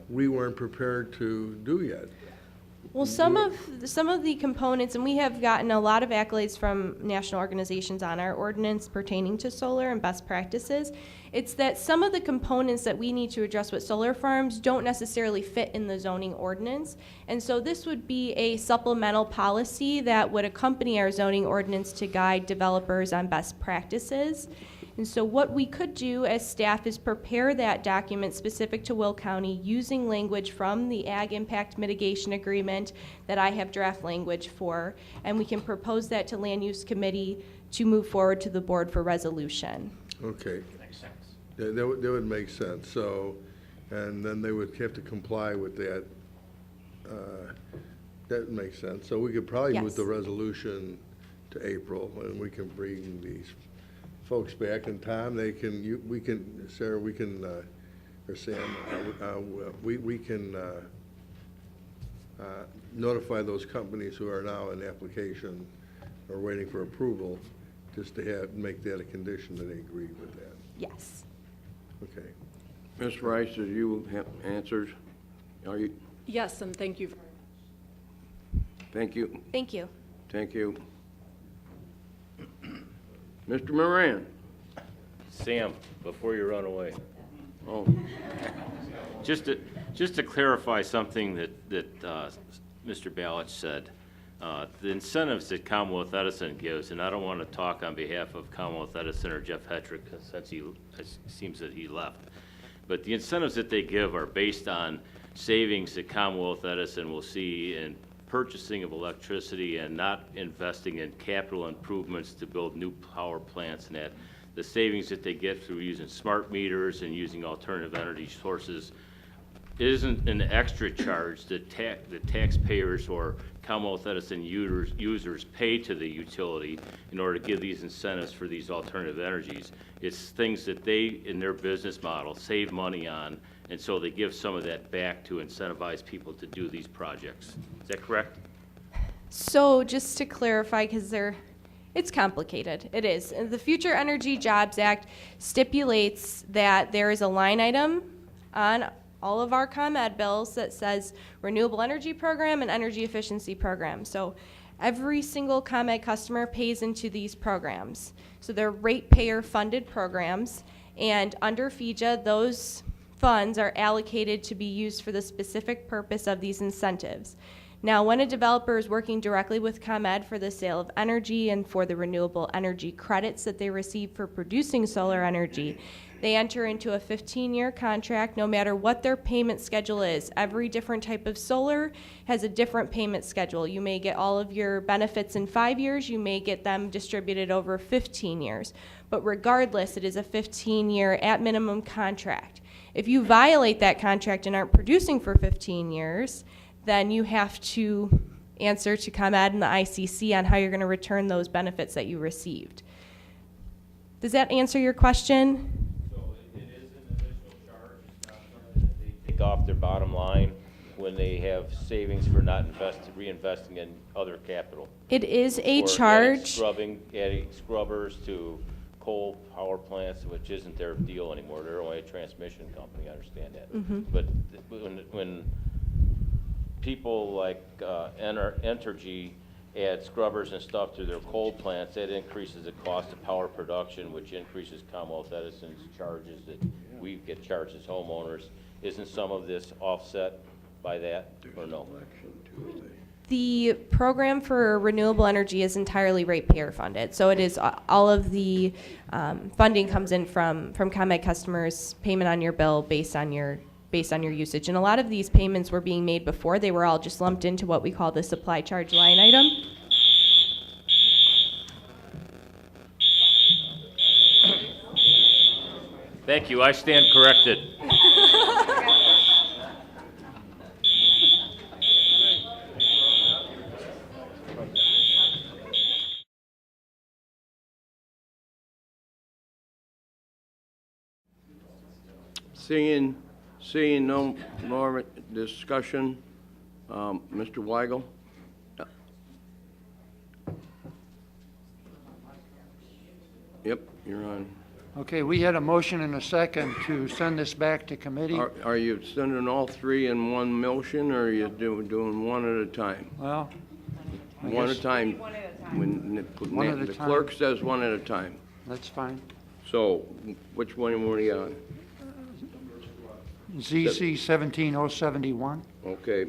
we weren't prepared to do yet. well, some of the components, and we have gotten a lot of accolades from national organizations on our ordinance pertaining to solar and best practices. It's that some of the components that we need to address with solar farms don't necessarily fit in the zoning ordinance. And so this would be a supplemental policy that would accompany our zoning ordinance to guide developers on best practices. And so what we could do as staff is prepare that document specific to Will County using language from the Ag Impact Mitigation Agreement that I have draft language for, and we can propose that to Land Use Committee to move forward to the board for resolution. Okay. Makes sense. That would make sense. So, and then they would have to comply with that. That makes sense. So we could probably move the resolution to April, and we can bring these folks back in time. They can, we can, Sarah, we can, or Sam, we can notify those companies who are now in application or waiting for approval, just to make that a condition that they agree with that. Yes. Okay. Ms. Rice, did you have answers? Are you? Yes, and thank you. Thank you. Thank you. Thank you. Mr. Moran? Sam, before you run away. Oh. Just to clarify something that Mr. Balich said, the incentives that Commonwealth Edison gives, and I don't want to talk on behalf of Commonwealth Edison or Jeff Hetrick since it seems that he left, but the incentives that they give are based on savings that Commonwealth Edison will see in purchasing of electricity and not investing in capital improvements to build new power plants and that. The savings that they get through using smart meters and using alternative energy sources isn't an extra charge that the taxpayers or Commonwealth Edison users pay to the utility in order to give these incentives for these alternative energies. It's things that they, in their business model, save money on, and so they give some of that back to incentivize people to do these projects. Is that correct? So just to clarify, because it's complicated. It is. The Future Energy Jobs Act stipulates that there is a line item on all of our ComEd bills that says renewable energy program and energy efficiency program. So every single ComEd customer pays into these programs. So they're ratepayer funded programs, and under FEJA, those funds are allocated to be used for the specific purpose of these incentives. Now, when a developer is working directly with ComEd for the sale of energy and for the renewable energy credits that they receive for producing solar energy, they enter into a 15-year contract no matter what their payment schedule is. Every different type of solar has a different payment schedule. You may get all of your benefits in 5 years, you may get them distributed over 15 years. But regardless, it is a 15-year at minimum contract. If you violate that contract and aren't producing for 15 years, then you have to answer to ComEd and the ICC on how you're going to return those benefits that you received. Does that answer your question? So it is an additional charge, it's not something that they take off their bottom line when they have savings for not reinvesting in other capital. It is a Or charge. adding scrubbers to coal power plants, which isn't their deal anymore. They're only a transmission company, I understand that. Mhm. But when people like Entergy add scrubbers and stuff to their coal plants, that increases the cost of power production, which increases Commonwealth Edison's charges that we get charged as homeowners. Isn't some of this offset by that, or no? The program for renewable energy is entirely ratepayer funded. So it is all of the funding comes in from ComEd customers, payment on your bill based on your usage. And a lot of these payments were being made before. They were all just lumped into what we call the supply charge line item. Thank you, I stand corrected. Seeing no more discussion, Mr. Weigel? Yep, you're on. Okay, we had a motion and a second to send this back to committee. Are you sending all three in one motion, or are you doing one at a time? Well, I One at a guess- time. When One at a the time. clerk says one at a time. That's fine. So, which one were you on? ZC 17071. Okay.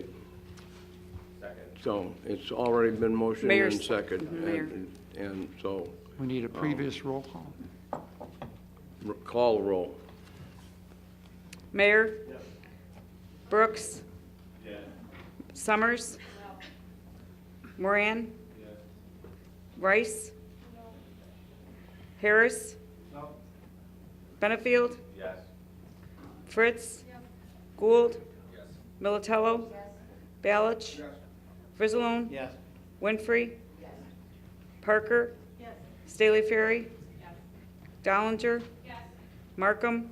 So, it's already been motioned Mayor, and second. Mayor. And so, We need a previous roll call. call roll. Mayor? Brooks? Summers? Moran? Rice? Harris? Benefield? Yes. Fritz? Gould? Militello? Balich? Frizzalone? Yes. Winfrey? Parker? Staley Ferry? Dollinger? Markham?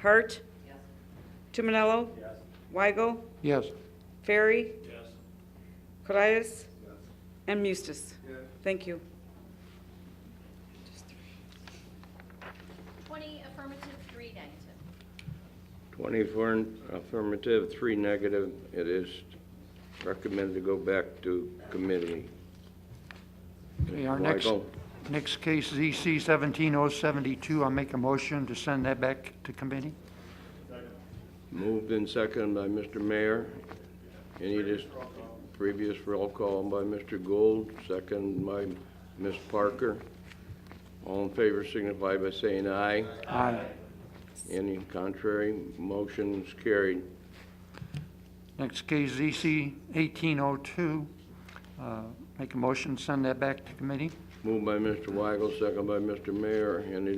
Hart? Tumanello? Weigel? Yes. Ferry? Corias? And Mustis? Thank you. 20 affirmative, 3 negative. 24 affirmative, 3 negative. It is recommended to go back to committee. Okay, our Weigel. next case, ZC 17072. I'll make a motion to send that back to committee. Moved and seconded by Mr. Mayor. Any previous roll call by Mr. Gould, second by Ms. Parker. All in favor signify by saying aye. Aye. Any contrary? Motion is carried. Next case, ZC 1802. Make a motion, send that back to committee. Moved by Mr. Weigel, second by Mr. Mayor. Any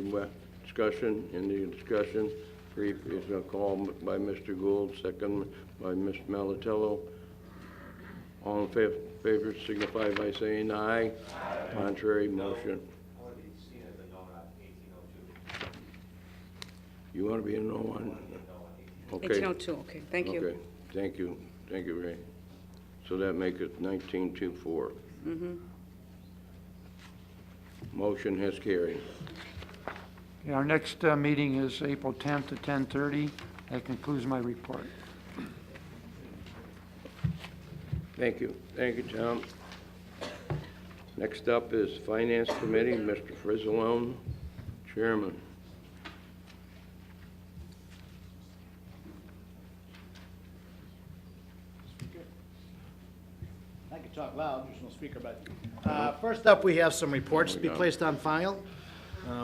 discussion? Any discussion? Previous call by Mr. Gould, second by Ms. Malatello. All in favor signify by saying aye. Contrary, motion. You want to be a no on? Okay. 1802, okay, thank you. Okay, thank you, Ray. So that makes it 1924. Mhm. Motion has carried. Okay, our next meeting is April 10th at 10:30. That concludes my report. Thank you, Tom. Next up is Finance Committee, Mr. Frizzalone, Chairman. Speaker Bud. First up, we have some reports to be placed on file.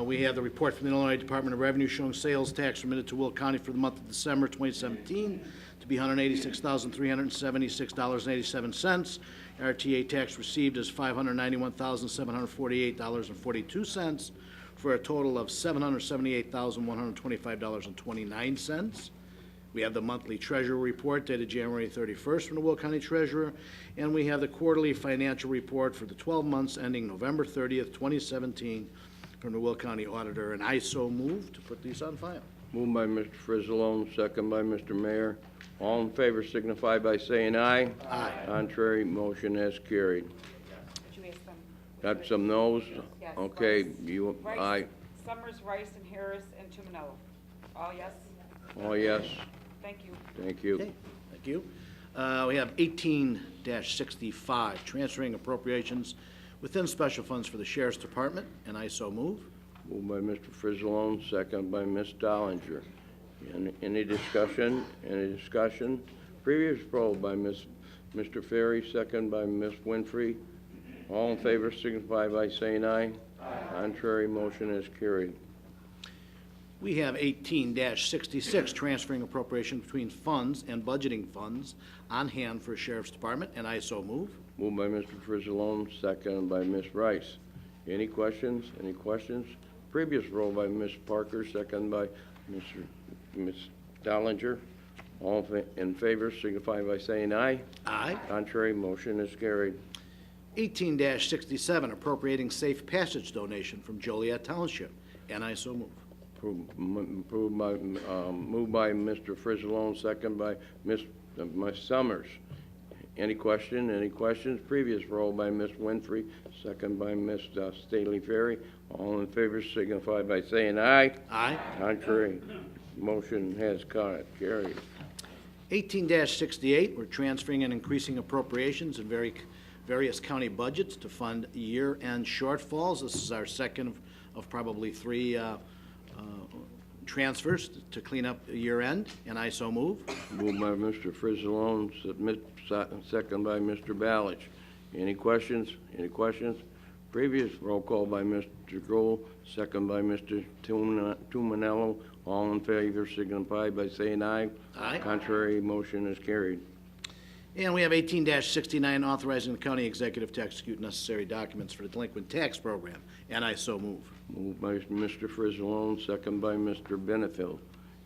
We have the report from the Illinois Department of Revenue showing sales tax remitted to Will County for the month of December 2017 to be $186,376.87. RTA tax received is $591,748.42 for a total of $778,125.29. We have the monthly treasurer report dated January 31st from the Will County Treasurer, and we have the quarterly financial report for the 12 months ending November 30th, 2017 from the Will County Auditor, and I so move to put these on file. Moved by Mr. Frizzalone, second by Mr. Mayor. All in favor signify by saying aye. Aye. Contrary, motion has carried. Did you ask them? Got some no's? Yes. Okay, you, Rice, aye. Summers, Rice, and Harris, and Tumanello. All yes? All yes. Thank you. Thank you. Okay, thank you. We have 18-65, transferring appropriations within special funds for the Sheriff's Department, and I so move. Moved by Mr. Frizzalone, second by Ms. Dollinger. Any discussion? Any discussion? Previous roll by Mr. Ferry, second by Ms. Winfrey. All in favor signify by saying aye. Aye. Contrary, motion is carried. We have 18-66, transferring appropriation between funds and budgeting funds on hand for Sheriff's Department, and I so move. Moved by Mr. Frizzalone, second by Ms. Rice. Any questions? Any questions? Previous roll by Ms. Parker, second by Ms. Dollinger. All in favor signify by saying aye. Aye. Contrary, motion is carried. 18-67, appropriating safe passage donation from Joliet Township, and I so move. Moved by Mr. Frizzalone, second by Ms. Summers. Any question? Any questions? Previous roll by Ms. Winfrey, second by Ms. Staley Ferry. All in favor signify by saying aye. Aye. Contrary, motion has carried. 18-68, we're transferring and increasing appropriations in various county budgets to fund year-end shortfalls. This is our second of probably three transfers to clean up year-end, and I so move. Moved by Mr. Frizzalone, second by Mr. Balich. Any questions? Any questions? Previous roll call by Mr. Gould, second by Mr. Tumanello. All in favor signify by saying aye. Aye. Contrary, motion is carried. And we have 18-69, authorizing the county executive to execute necessary documents for the delinquent tax program, and I so move. Moved by Mr. Frizzalone, second by Mr. Benefield.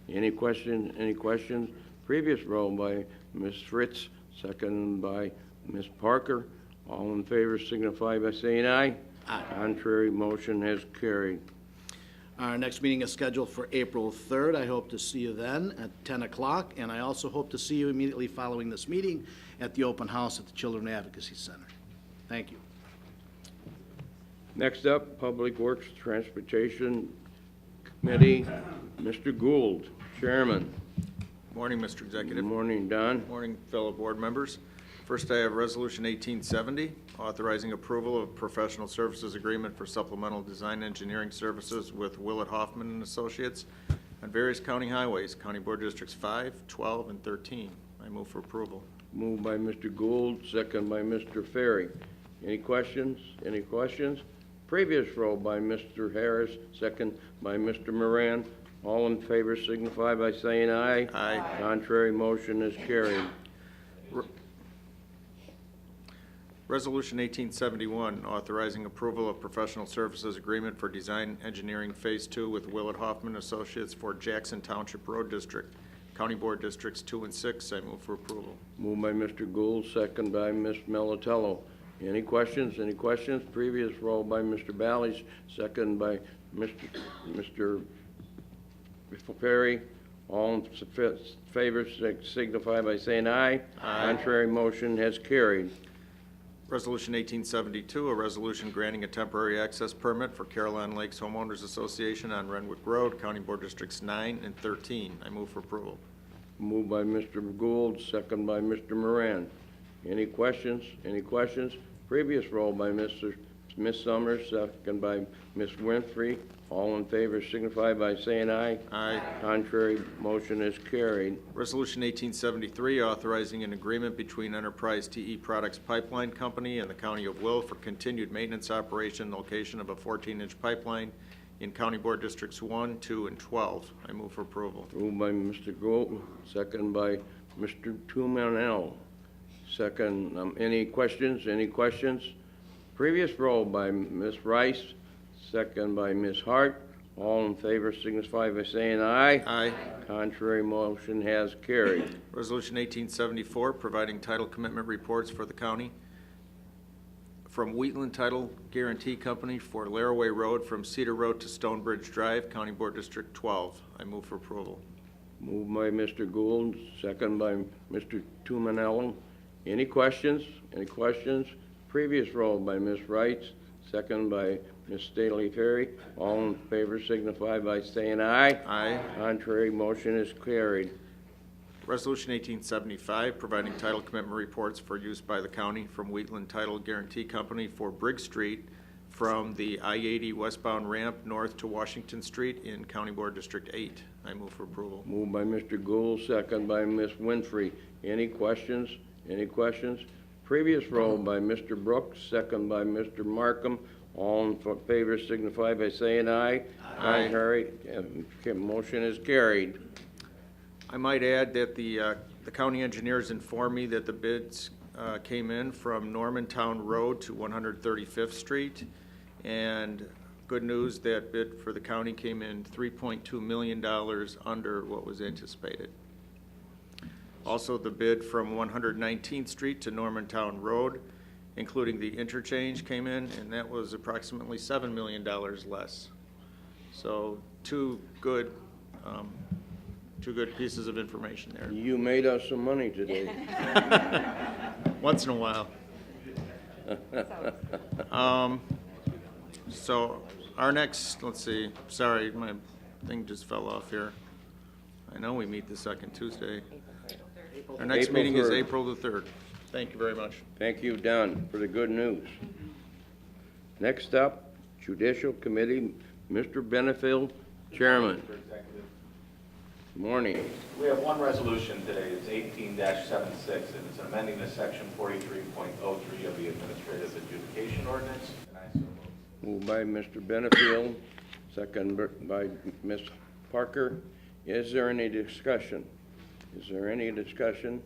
Any question? Any questions? Previous roll by Ms. Fritz, second by Ms. Parker. All in favor signify by saying aye. Aye. Contrary, motion has carried. Our next meeting is scheduled for April 3rd. I hope to see you then at 10 o'clock, and I also hope to see you immediately following this meeting at the open house at the Children Advocacy Center. Thank you. Next up, Public Works Transportation Committee, Mr. Gould, Chairman. Morning, Mr. Executive. Good morning, Don. Morning, fellow board members. First, I have Resolution 1870, authorizing approval of professional services agreement for supplemental design engineering services with Willett Hoffman and Associates on various county highways, County Board Districts 5, 12, and 13. I move for approval. Moved by Mr. Gould, second by Mr. Ferry. Any questions? Any questions? Previous roll by Mr. Harris, second by Mr. Moran. All in favor signify by saying aye. Aye. Contrary, motion is carried. Resolution 1871, authorizing approval of professional services agreement for design engineering Phase 2 with Willett Hoffman Associates for Jackson Township Road District, County Board Districts 2 and 6. I move for approval. Moved by Mr. Gould, second by Ms. Melitello. Any questions? Any questions? Previous roll by Mr. Bally's, second by Mr. Ferry. All in favor signify by saying aye. Aye. Contrary, motion has carried. Resolution 1872, a resolution granting a temporary access permit for Caroline Lakes Homeowners Association on Renwick Road, County Board Districts 9 and 13. I move for approval. Moved by Mr. Gould, second by Mr. Moran. Any questions? Any questions? Previous roll by Mr. Ms. Summers, second by Ms. Winfrey. All in favor signify by saying aye. Aye. Contrary, motion is carried. Resolution 1873, authorizing an agreement between Enterprise TE Products Pipeline Company and the County of Will for continued maintenance operation and location of a 14-inch pipeline in County Board Districts 1, 2, and 12. I move for approval. Moved by Mr. Gould, second by Mr. Tumanel. Second, any questions? Any questions? Previous roll by Ms. Rice, second by Ms. Hart. All in favor signify by saying aye. Aye. Contrary, motion has carried. Resolution 1874, providing title commitment reports for the county. From Wheatland Title Guarantee Company for Laraway Road from Cedar Road to Stonebridge Drive, County Board District 12. I move for approval. Moved by Mr. Gould, second by Mr. Tumanello. Any questions? Any questions? Previous roll by Ms. Wright, second by Ms. Staley Ferry. All in favor signify by saying aye. Aye. Contrary, motion is carried. Resolution 1875, providing title commitment reports for use by the county from Wheatland Title Guarantee Company for Briggs Street from the I-80 westbound ramp north to Washington Street in County Board District 8. I move for approval. Moved by Mr. Gould, second by Ms. Winfrey. Any questions? Any questions? Previous roll by Mr. Brooks, second by Mr. Markham. All in favor signify by saying aye. Aye. Contrary, motion is carried. I might add that the county engineers informed me that the bids came in from Normantown Road to 135th Street. And good news, that bid for the county came in $3.2 million under what was anticipated. Also, the bid from 119th Street to Normantown Road, including the interchange, came in, and that was approximately $7 million less. So two good pieces of information there. You made us some money today. Once in a while. So our next, let's see, sorry, my thing just fell off here. I know we meet the second Tuesday. Our next April meeting is 3rd. April the 3rd. Thank you very much. Thank you, Don, for the good news. Next up, Judicial Committee, Mr. Benefield, Chairman. Morning. We have one resolution today. It's 18-76, and it's amending the section 43.03 of the Administrative Adjudication Ordinance. And I so move. Moved by Mr. Benefield, second by Ms. Parker. Is there any discussion? Is there any discussion?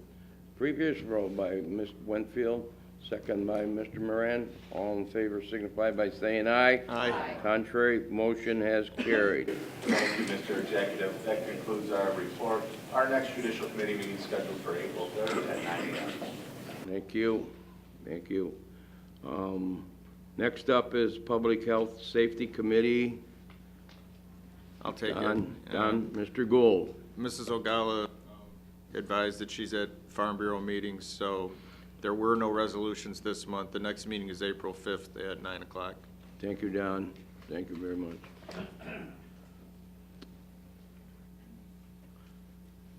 Previous roll by Ms. Winfield, second by Mr. Moran. All in favor signify by saying aye. Aye. Contrary, motion has carried. Thank you, Mr. Executive. That concludes our report. Our next Judicial Committee meeting is scheduled for April 3rd at 9 a.m. Thank you. Thank you. Next up is Public Health Safety Committee. I'll take Don, it. Mr. Gould. Mrs. Ogala advised that she's at Farm Bureau meetings, so there were no resolutions this month. The next meeting is April 5th at 9 o'clock. Thank you, Don. Thank you very much.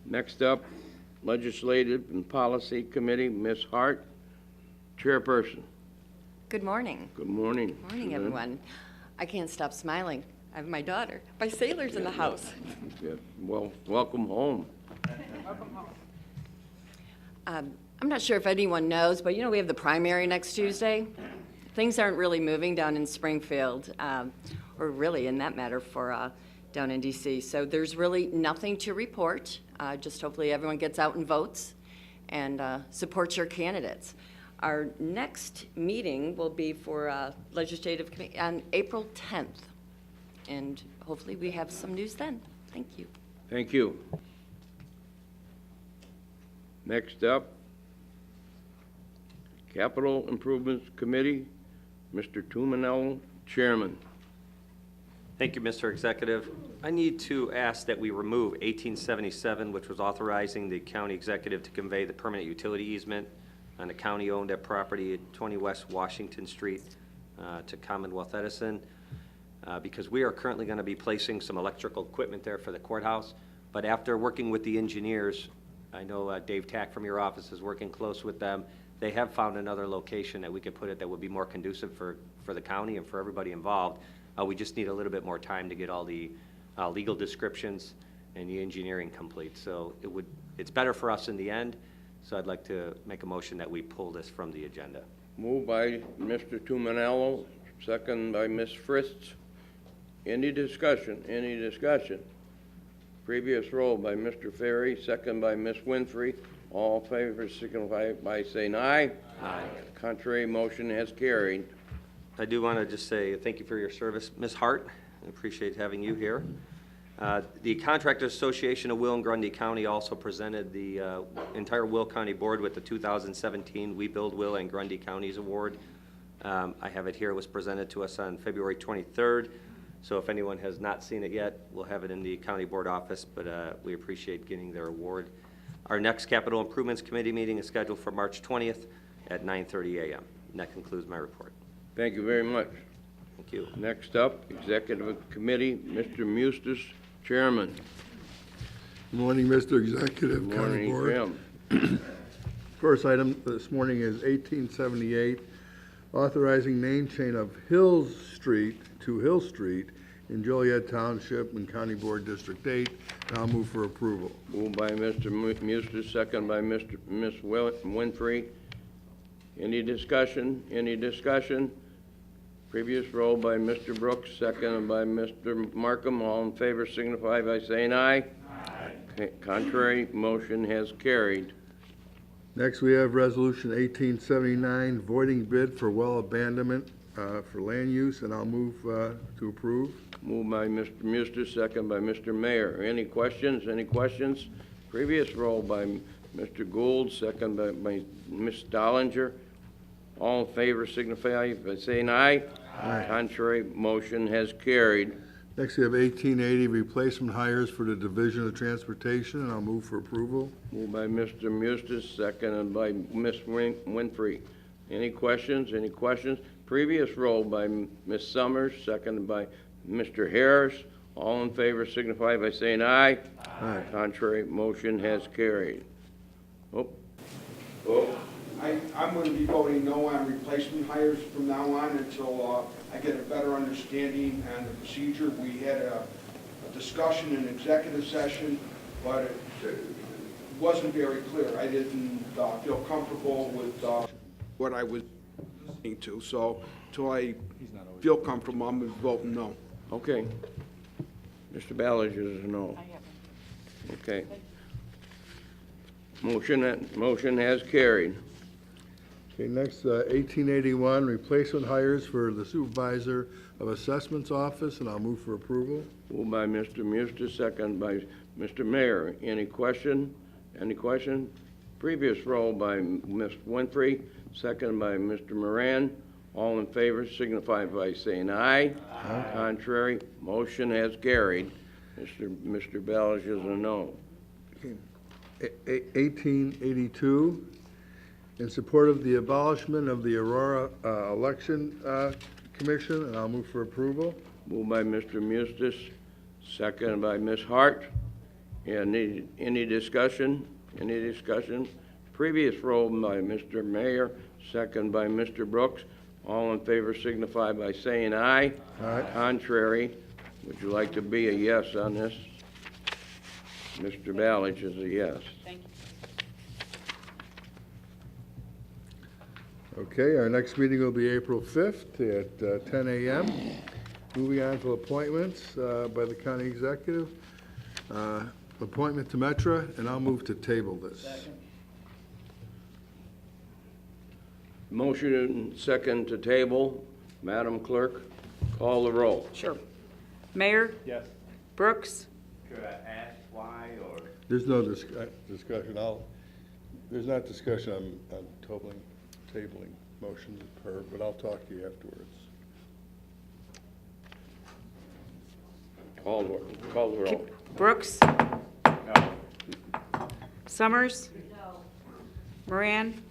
Next up, Legislative and Policy Committee, Ms. Hart, Chairperson. Good morning. Good morning. Good morning, everyone. I can't stop smiling. I have my daughter. My sailor's in the house. Yeah. Well, welcome home. I'm not sure if anyone knows, but you know we have the primary next Tuesday. Things aren't really moving down in Springfield, or really in that matter for down in DC. So there's really nothing to report. Just hopefully everyone gets out and votes and supports your candidates. Our next meeting will be for Legislative Committee on April 10th. And hopefully we have some news then. Thank you. Thank you. Next up, Capital Improvements Committee, Mr. Tumanello, Chairman. Thank you, Mr. Executive. I need to ask that we remove 1877, which was authorizing the county executive to convey the permanent utility easement on the county-owned property at 20 West Washington Street to Commonwealth Edison, because we are currently going to be placing some electrical equipment there for the courthouse. But after working with the engineers, I know Dave Tack from your office is working close with them. they have found another location that we could put it that would be more conducive for the county and for everybody involved. We just need a little bit more time to get all the legal descriptions and the engineering complete. So it's better for us in the end, so I'd like to make a motion that we pull this from the agenda. Moved by Mr. Tumanello, second by Ms. Fritz. Any discussion? Any discussion? Previous roll by Mr. Ferry, second by Ms. Winfrey. All in favor signify by saying aye. Aye. Contrary, motion has carried. I do want to just say thank you for your service, Ms. Hart. I appreciate having you here. The Contractors Association of Will and Grundy County also presented the entire Will County Board with the 2017 We Build Will and Grundy Counties Award. I have it here. It was presented to us on February 23rd. So if anyone has not seen it yet, we'll have it in the county board office, but we appreciate getting their award. Our next Capital Improvements Committee meeting is scheduled for March 20th at 9:30 a.m. And that concludes my report. Thank you very much. Thank you. Next up, Executive Committee, Mr. Mustis, Chairman. Good morning, Mr. Executive, Good County morning, Board. Jim. First item this morning is 1878, authorizing name change of Hills Street to Hill Street in Joliet Township and County Board District 8. I'll move for approval. Moved by Mr. Mustis, second by Ms. Winfrey. Any discussion? Any discussion? Previous roll by Mr. Brooks, second by Mr. Markham. All in favor signify by saying aye. Aye. Contrary, motion has carried. Next, we have Resolution 1879, voiding bid for well abandonment for land use, and I'll move to approve. Moved by Mr. Mustis, second by Mr. Mayor. Any questions? Any questions? Previous roll by Mr. Gould, second by Ms. Dollinger. All in favor signify by saying aye. Aye. Contrary, motion has carried. Next, we have 1880, replacement hires for the Division of Transportation, and I'll move for approval. Moved by Mr. Mustis, seconded by Ms. Winfrey. Any questions? Any questions? Previous roll by Ms. Summers, seconded by Mr. Harris. All in favor signify by saying aye. Aye. Contrary, motion has carried. I'm going to be voting no on replacement hires from now on until I get a better understanding on the procedure. We had a discussion in executive session, but it wasn't very clear. I didn't feel comfortable with what I was listening to. So until I feel comfortable, I'm going to vote no. Okay. Mr. Ballage is a no. Okay. Motion has carried. Okay, next, 1881, replacement hires for the Supervisor of Assessments Office, and I'll move for approval. Moved by Mr. Mustis, second by Mr. Mayor. Any question? Any question? Previous roll by Ms. Winfrey, second by Mr. Moran. All in favor signify by saying aye. Aye. Contrary, motion has carried. Mr. Ballage is a no. Okay. 1882, in support of the abolishment of the Aurora Election Commission, and I'll move for approval. Moved by Mr. Mustis, second by Ms. Hart. Any discussion? Any discussion? Previous roll by Mr. Mayor, second by Mr. Brooks. All in favor signify by saying aye. Aye. Contrary, would you like to be a yes on this? Mr. Ballage is a yes. Thank you. Okay, our next meeting will be April 5th at 10 a.m. Moving on to appointments by the county executive. Appointment to Metra, and I'll move to table this. Motion and second to table. Madam Clerk, call the roll. Sure. Mayor? Yes. Brooks? Could I ask why, or? There's no discussion. There's not discussion on tabling motions per, but I'll talk to you afterwards. Call the roll. Brooks? No. Summers? No. Moran?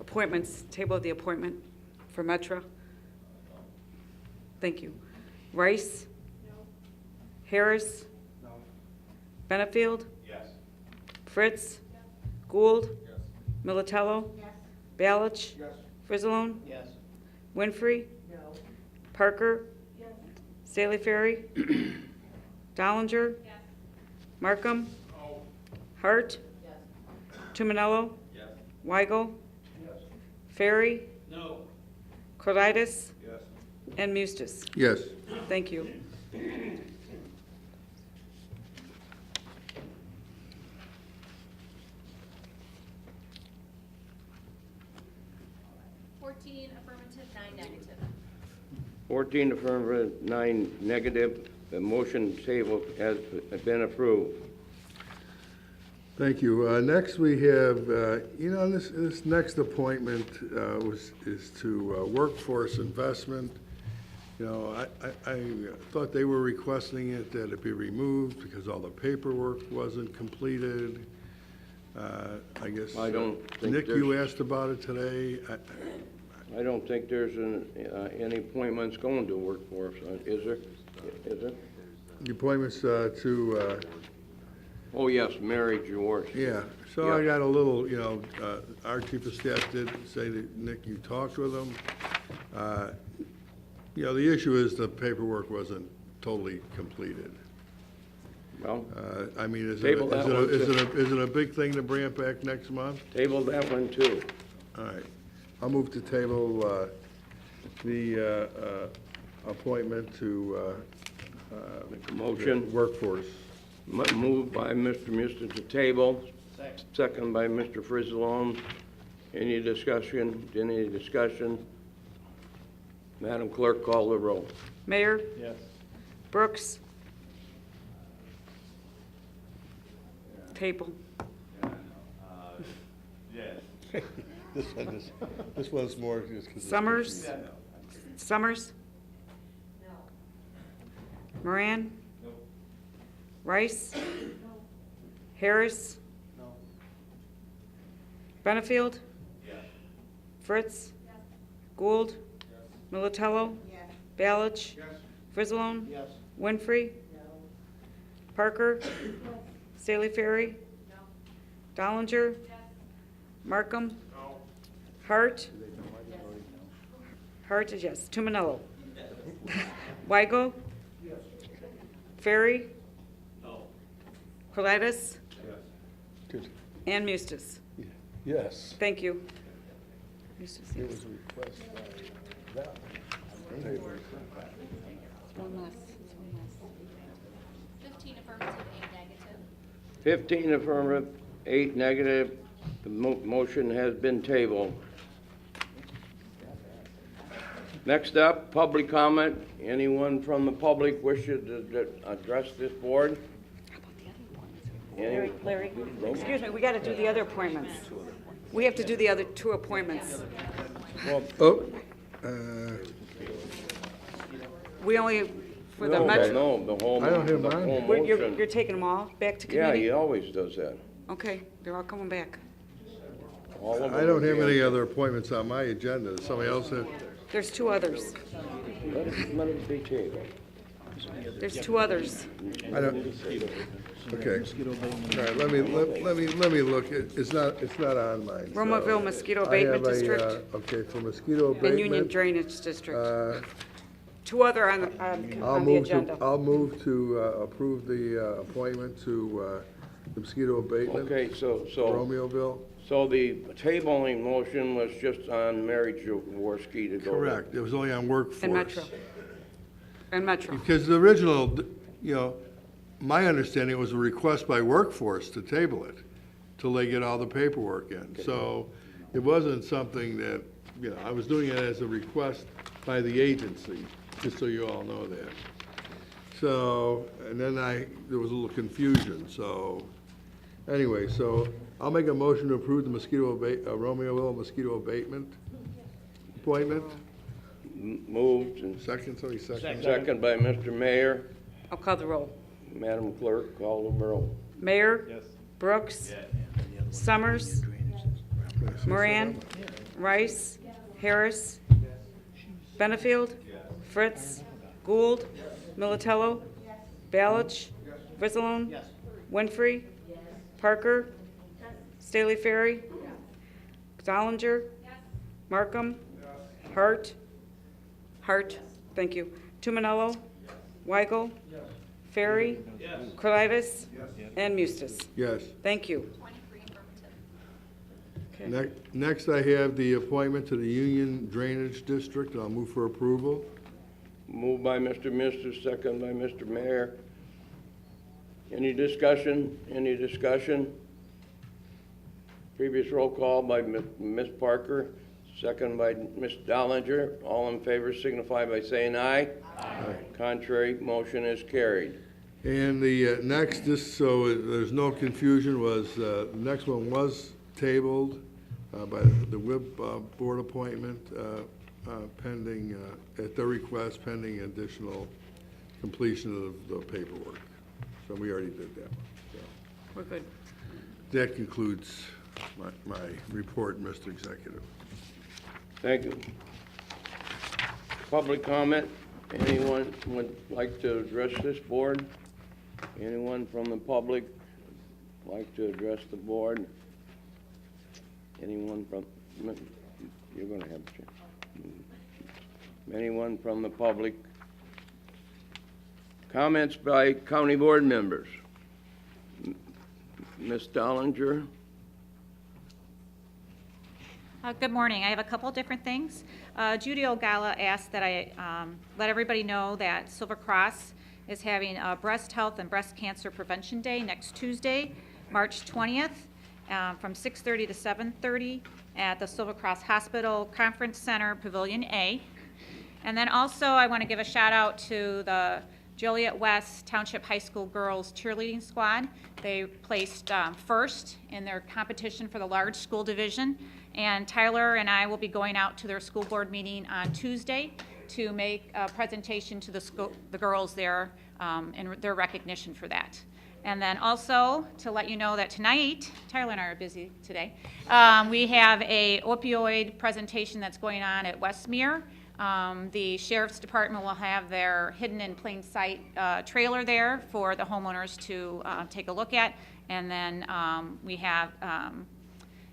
Appointments, table the appointment for Metro. Thank you. Rice? No. Harris? No. Benefield? Yes. Fritz? Gould? Militello? Balich? Frizalone? Yes. Winfrey? Parker? Staley Ferry? Dollinger? Markham? Hart? Tumanello? Weigel? Ferry? Cordidis? And Mustis. Yes. Thank you. 14 affirmative, 9 negative. 14 affirmative, 9 negative. The motion table has been approved. Thank you. Next, we have, this next appointment is to workforce investment. I thought they were requesting it, that it be removed because all the paperwork wasn't completed. I guess, I don't think Nick, there's- you asked about it today. I don't think there's any appointments going to workforce, is there? Is there? The appointments to, Oh, yes, Mary Jaworski. yeah, so I got a little, our chief of staff did say that, Nick, you talked with them. The issue is the paperwork wasn't totally completed. Well, I mean, is table that one, it a big thing to bring it back next month? Table that one too. All right. I'll move to table the appointment to Make a motion. workforce. Moved by Mr. Mustin to table. Second by Mr. Frizalone. Any discussion? Any discussion? Madam Clerk, call the roll. Mayor? Yes. Brooks? Table. Yes. This one's more just 'cause it's Summers? confusing. Summers? Moran? Rice? Harris? Benefield? Fritz? Gould? Militello? Balich? Frizalone? Yes. Winfrey? Parker? Staley Ferry? Dollinger? Markham? Hart? Hart is yes. Tumanello? Weigel? Ferry? Colitis? Good. And Mustis. Yes. Thank you. Mustis, It yes. was a request by them. One less. 15 affirmative, 8 negative. 15 affirmative, 8 negative. The motion has been tabled. Next up, public comment. Anyone from the public wishes to address this board? Larry, excuse me, we got to do the other appointments. We have to do the other 2 appointments. Oh, We only, for the No, Metro. no, the whole, I don't have the mine. whole You're motion. taking them all back to Yeah, committee? he always does that. Okay, they're all coming back. All of them. I don't have any other appointments on my agenda. Does somebody else have? There's 2 others. Let it be tabled. There's 2 others. I don't. Okay. All right. Let me look. It's not on mine. so- Romaville Mosquito I have Abatement a, District Okay, for mosquito and Union abatement. Drainage District. 2 Uh, other on the agenda. I'll move to approve the appointment to the mosquito abatement. Okay, so Romeoville. So the tabling motion was just on Mary Jaworski to go. Correct. It was only on workforce. And Metro. And Metro. Because the original, my understanding was a request by workforce to table it till they get all the paperwork in. So it wasn't something that, I was doing it as a request by the agency, just so you all know that. So, and then there was a little confusion, so, anyway, so I'll make a motion to approve the Romeoville mosquito abatement appointment. Moved and Second, somebody second? second by Mr. Mayor. I'll call the roll. Madam Clerk, call the roll. Mayor? Brooks? Summers? Moran? Rice? Harris? Benefield? Fritz? Gould? Militello? Balich? Frizalone? Winfrey? Parker? Staley Ferry? Dollinger? Markham? Hart? Hart, thank you. Tumanello? Weigel? Ferry? Karlovic? And Mustis. Yes. Thank you. Okay. Next, I have the appointment to the Union Drainage District. I'll move for approval. Moved by Mr. Mister, second by Mr. Mayor. Any discussion? Any discussion? Previous roll call by Ms. Parker, second by Ms. Dollinger. All in favor signify by saying aye. Aye. Contrary, motion is carried. And the next, just so there's no confusion, was the next one was tabled by the WIB board appointment pending, at their request, pending additional completion of the paperwork. So we already did that one. So We're good. that concludes my report, Mr. Executive. Thank you. Public comment? Anyone would like to address this board? Anyone from the public like to address the board? Anyone from, you're going to have a chance. Anyone from the public? Comments by county board members? Ms. Dollinger? Good morning. I have a couple different things. Judy O'Gala asked that I let everybody know that Silver Cross is having a Breast Health and Breast Cancer Prevention Day next Tuesday, March 20th, from 6:30 to 7:30 at the Silver Cross Hospital Conference Center, Pavilion A. And then also I want to give a shout out to the Joliet West Township High School Girls Cheerleading Squad. They placed first in their competition for the large school division. And Tyler and I will be going out to their school board meeting on Tuesday to make a presentation to the girls there in their recognition for that. And then also to let you know that tonight, Tyler and I are busy today, we have a opioid presentation that's going on at Westmere. The Sheriff's Department will have their hidden in plain sight trailer there for the homeowners to take a look at. And then we have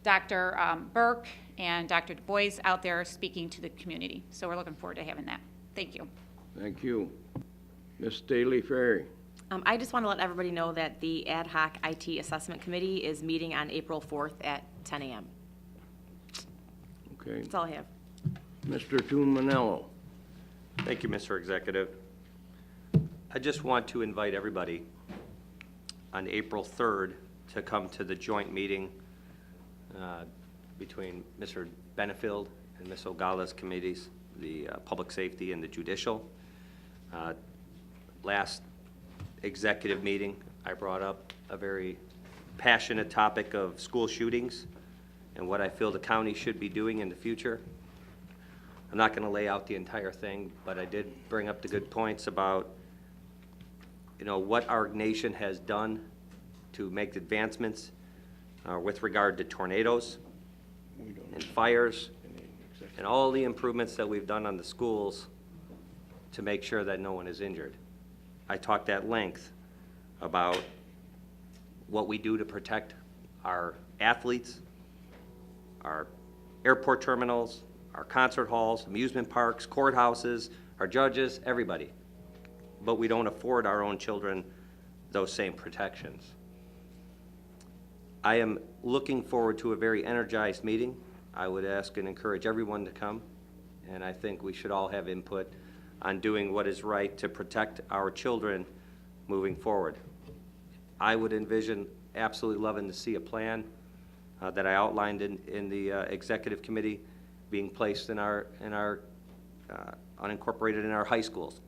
Dr. Burke and Dr. Du Bois out there speaking to the community. So we're looking forward to having that. Thank you. Thank you. Ms. Staley Ferry? I just want to let everybody know that the Ad Hoc IT Assessment Committee is meeting on April 4th at 10 a.m. Okay. That's all I have. Mr. Tumanello? Thank you, Mr. Executive. I just want to invite everybody on April 3rd to come to the joint meeting between Mr. Benefield and Ms. O'Gala's committees, the Public Safety and the Judicial. Last executive meeting, I brought up a very passionate topic of school shootings and what I feel the county should be doing in the future. I'm not going to lay out the entire thing, but I did bring up the good points about, you know, what our nation has done to make advancements with regard to tornadoes and fires and all the improvements that we've done on the schools to make sure that no one is injured. I talked at length about what we do to protect our athletes, our airport terminals, our concert halls, amusement parks, courthouses, our judges, everybody. But we don't afford our own children those same protections. I am looking forward to a very energized meeting. I would ask and encourage everyone to come, and I think we should all have input on doing what is right to protect our children moving forward. I would envision absolutely loving to see a plan that I outlined in the executive committee being placed in our unincorporated in our high schools,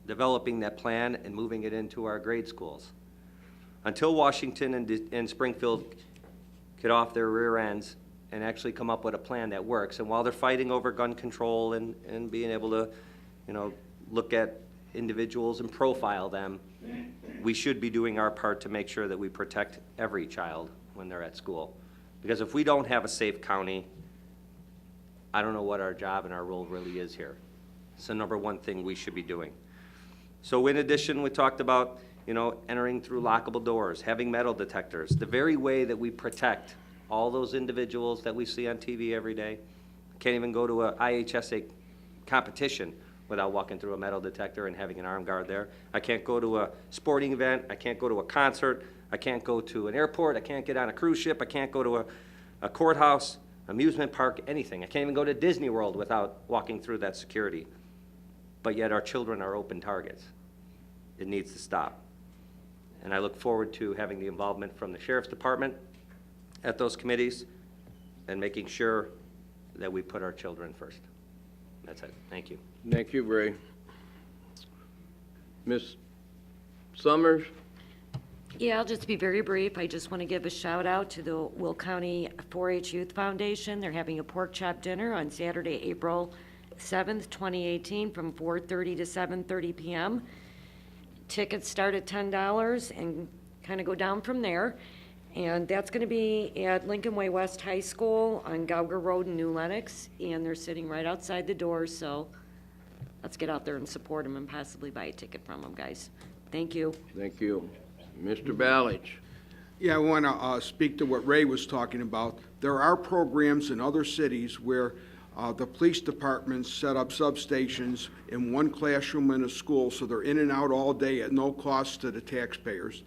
developing that plan and moving it into our grade schools. Until Washington and Springfield get off their rear ends and actually come up with a plan that works, and while they're fighting over gun control and being able to, you know, look at individuals and profile them, we should be doing our part to make sure that we protect every child when they're at school. Because if we don't have a safe county, I don't know what our job and our role really is here. It's the number one thing we should be doing. So in addition, we talked about entering through lockable doors, having metal detectors, the very way that we protect all those individuals that we see on TV every day. Can't even go to a IHSA competition without walking through a metal detector and having an armed guard there. I can't go to a sporting event. I can't go to a concert. I can't go to an airport. I can't get on a cruise ship. I can't go to a courthouse, amusement park, anything. I can't even go to Disney World without walking through that security. But yet our children are open targets. It needs to stop. And I look forward to having the involvement from the Sheriff's Department at those committees and making sure that we put our children first. That's it. Thank you. Thank you, Ray. Ms. Summers? Yeah, I'll just be very brief. I just want to give a shout out to the Will County 4-H Youth Foundation. They're having a pork chop dinner on Saturday, April 7th, 2018 from 4:30 to 7:30 p.m. Tickets start at $10 and kind of go down from there. And that's going to be at Lincoln Way West High School on Gauger Road in New Lenox. And they're sitting right outside the door, so let's get out there and support them and possibly buy a ticket from them, guys. Thank you. Thank you. Mr. Ballage? Yeah, I want to speak to what Ray was talking about. There are programs in other cities where the police departments set up substations in one classroom in a school, so they're in and out all day at no cost to the taxpayers.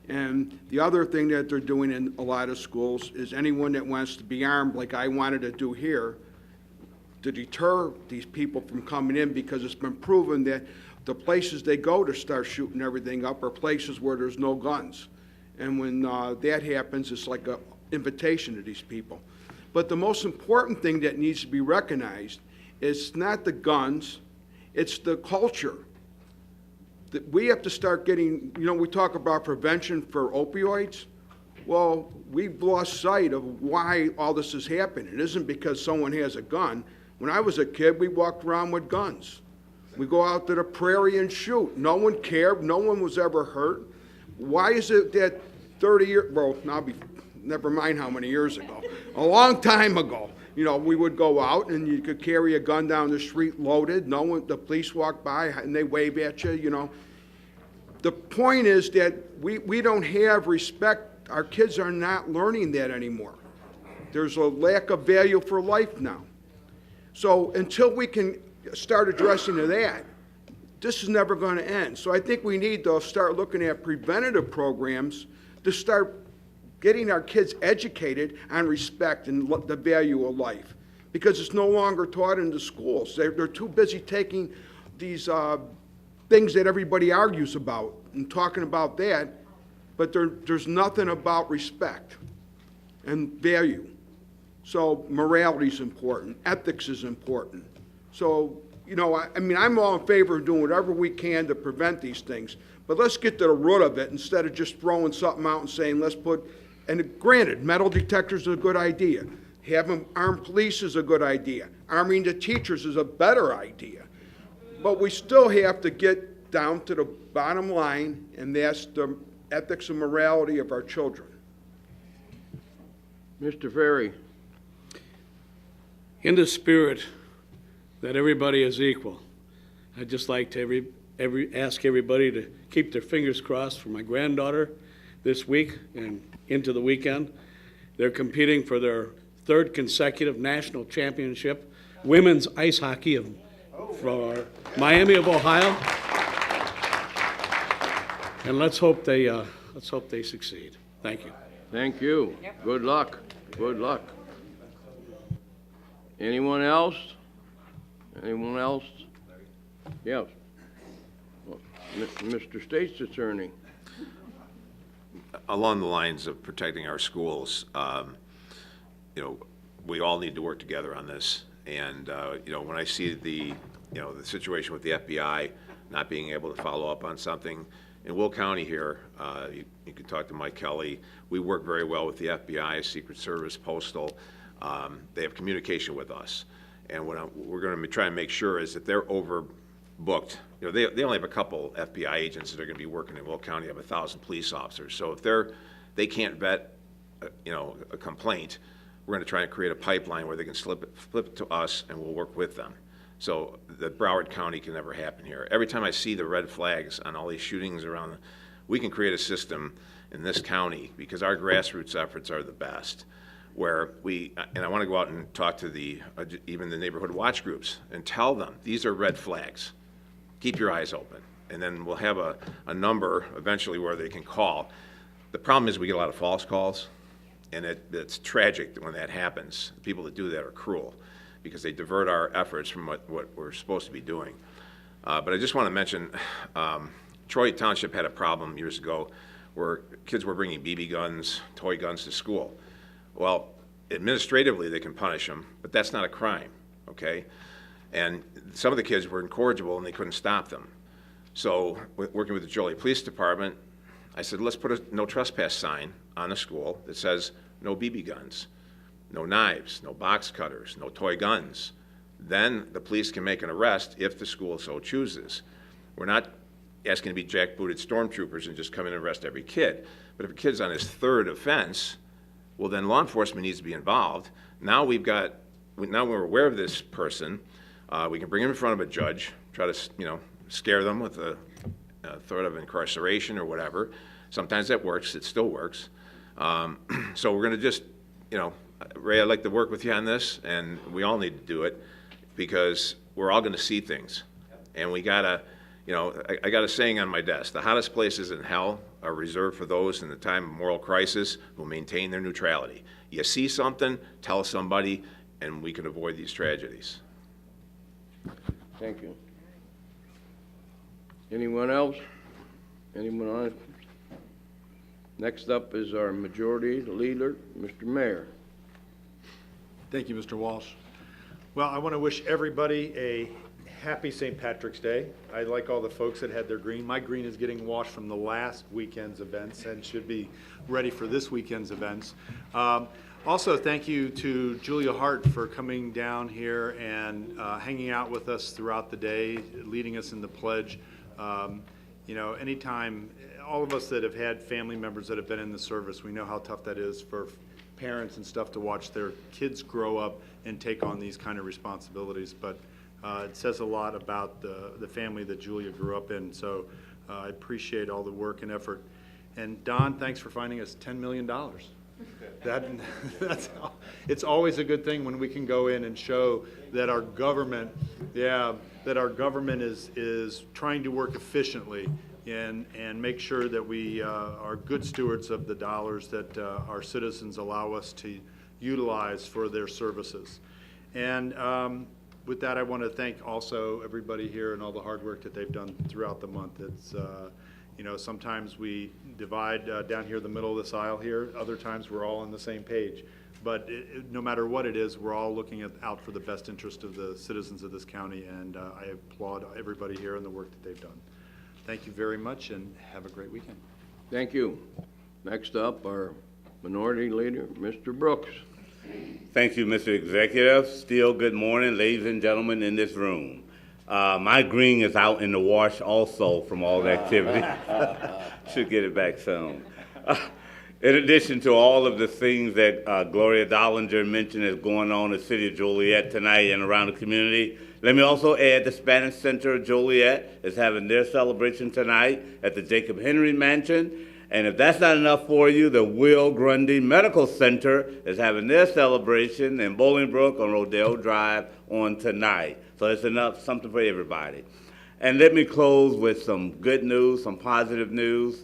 And the other thing that they're doing in a lot of schools is anyone that wants to be armed, like I wanted to do here, to deter these people from coming in, because it's been proven that the places they go to start shooting everything up are places where there's no guns. And when that happens, it's like an invitation to these people. But the most important thing that needs to be recognized is not the guns, it's the culture. That we have to start getting, we talk about prevention for opioids. Well, we've lost sight of why all this is happening. It isn't because someone has a gun. When I was a kid, we walked around with guns. We go out to the prairie and shoot. No one cared. No one was ever hurt. Why is it that 30 years, well, never mind how many years ago, a long time ago, we would go out and you could carry a gun down the street loaded. No one, the police walk by and they wave at you, The point is that we don't have respect. Our kids are not learning that anymore. There's a lack of value for life now. So until we can start addressing that, this is never going to end. So I think we need to start looking at preventative programs to start getting our kids educated on respect and the value of life, because it's no longer taught in the schools. They're too busy taking these things that everybody argues about and talking about that, but there's nothing about respect and value. So morality is important. Ethics is important. So, I'm all in favor of doing whatever we can to prevent these things, but let's get to the root of it instead of just throwing something out and saying, let's put, and granted, metal detectors is a good idea. Having armed police is a good idea. Arming the teachers is a better idea. But we still have to get down to the bottom line, and that's the ethics and morality of our children. Mr. Ferry? In the spirit that everybody is equal, I'd just like to ask everybody to keep their fingers crossed for my granddaughter this week and into the weekend. They're competing for their third consecutive national championship, women's ice hockey for Miami of Ohio. And let's hope they succeed. Thank you. Thank you. Good luck. Good luck. Anyone else? Anyone else? Yes. Well, Mr. State's Attorney. Along the lines of protecting our schools, we all need to work together on this. And when I see the situation with the FBI not being able to follow up on something, in Will County here, you could talk to Mike Kelly. We work very well with the FBI, Secret Service, Postal. They have communication with us. And what we're going to try and make sure is that they're overbooked. They only have a couple FBI agents that are going to be working in Will County. They have 1,000 police officers. So if they can't vet, a complaint, we're going to try and create a pipeline where they can flip it to us, and we'll work with them. So that Broward County can never happen here. Every time I see the red flags on all these shootings around we can create a system in this county, because our grassroots efforts are the best, where and I want to go out and talk to even the neighborhood watch groups and tell them, these are red flags. Keep your eyes open. And then we'll have a number eventually where they can call. The problem is we get a lot of false calls, and it's tragic when that happens. The people that do that are cruel, because they divert our efforts from what we're supposed to be doing. But I just want to mention, Troy Township had a problem years ago where kids were bringing BB guns, toy guns to school. Well, administratively they can punish them, but that's not a crime, okay? And some of the kids were incorrigible and they couldn't stop them. So, working with the Joliet Police Department, I said, let's put a no trespass sign on the school that says no BB guns, no knives, no box cutters, no toy guns. Then the police can make an arrest if the school so chooses. We're not asking to be jackbooted stormtroopers and just come in and arrest every kid. But if a kid's on his third offense, well, then law enforcement needs to be involved. Now now we're aware of this person, we can bring him in front of a judge, try to, scare them with a threat of incarceration or whatever. Sometimes that works, it still works. So we're gonna just, Ray, I'd like to work with you on this, and we all need to do it, because we're all gonna see things. And we gotta, I got a saying on my desk, the hottest places in hell are reserved for those in the time of moral crisis who maintain their neutrality. You see something, tell somebody, and we can avoid these tragedies. Thank you. Anyone else? Anyone on? Next up is our majority leader, Mr. Mayor. Thank you, Mr. Walsh. Well, I want to wish everybody a happy St. Patrick's Day. I like all the folks that had their green. My green is getting washed from the last weekend's events and should be ready for this weekend's events. Also, thank you to Julia Hart for coming down here and hanging out with us throughout the day, leading us in the pledge. Anytime, all of us that have had family members that have been in the service, we know how tough that is for parents and stuff to watch their kids grow up and take on these kind of responsibilities. But it says a lot about the family that Julia grew up in. So I appreciate all the work and effort. And Don, thanks for finding us $10 million. It's always a good thing when we can go in and show that our government, is trying to work efficiently and make sure that we are good stewards of the dollars that our citizens allow us to utilize for their services. And with that, I want to thank also everybody here and all the hard work that they've done throughout the month. It's sometimes we divide down here the middle of this aisle here. Other times we're all on the same page. But no matter what it is, we're all looking out for the best interest of the citizens of this county, and I applaud everybody here and the work that they've done. Thank you very much, and have a great weekend. Thank you. Next up, our minority leader, Mr. Brooks. Thank you, Mr. Executive. Still good morning, ladies and gentlemen in this room. My green is out in the wash also from all the activity. Should get it back soon. In addition to all of the things that Gloria Dollinger mentioned is going on in the city of Joliet tonight and around the community, let me also add the Spanish Center of Joliet is having their celebration tonight at the Jacob Henry Mansion. And if that's not enough for you, the Will Grundy Medical Center is having their celebration in Bolingbrook on Rodeo Drive on tonight. So it's enough, something for everybody. And let me close with some good news, some positive news.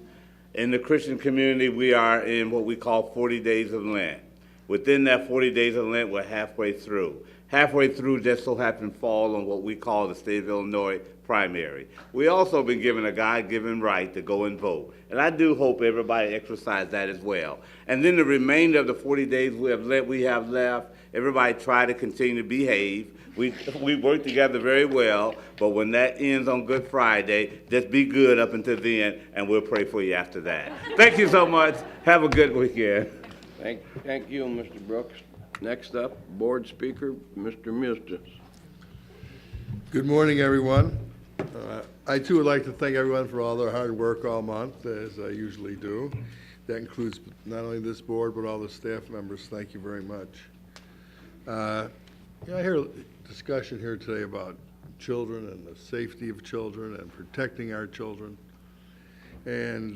In the Christian community, we are in what we call 40 days of Lent. Within that 40 days of Lent, we're halfway through. Halfway through just so happened to fall on what we call the state of Illinois primary. We also been given a God-given right to go and vote. And I do hope everybody exercise that as well. And then the remainder of the 40 days we have left, everybody try to continue to behave. We work together very well, but when that ends on Good Friday, just be good up until then, and we'll pray for you after that. Thank you so much. Have a good weekend. Thank you, Mr. Brooks. Next up, Board Speaker, Mr. Mustis. Good morning, everyone. I too would like to thank everyone for all their hard work all month, as I usually do. That includes not only this board, but all the staff members. Thank you very much. I hear a discussion here today about children and the safety of children and protecting our children. And,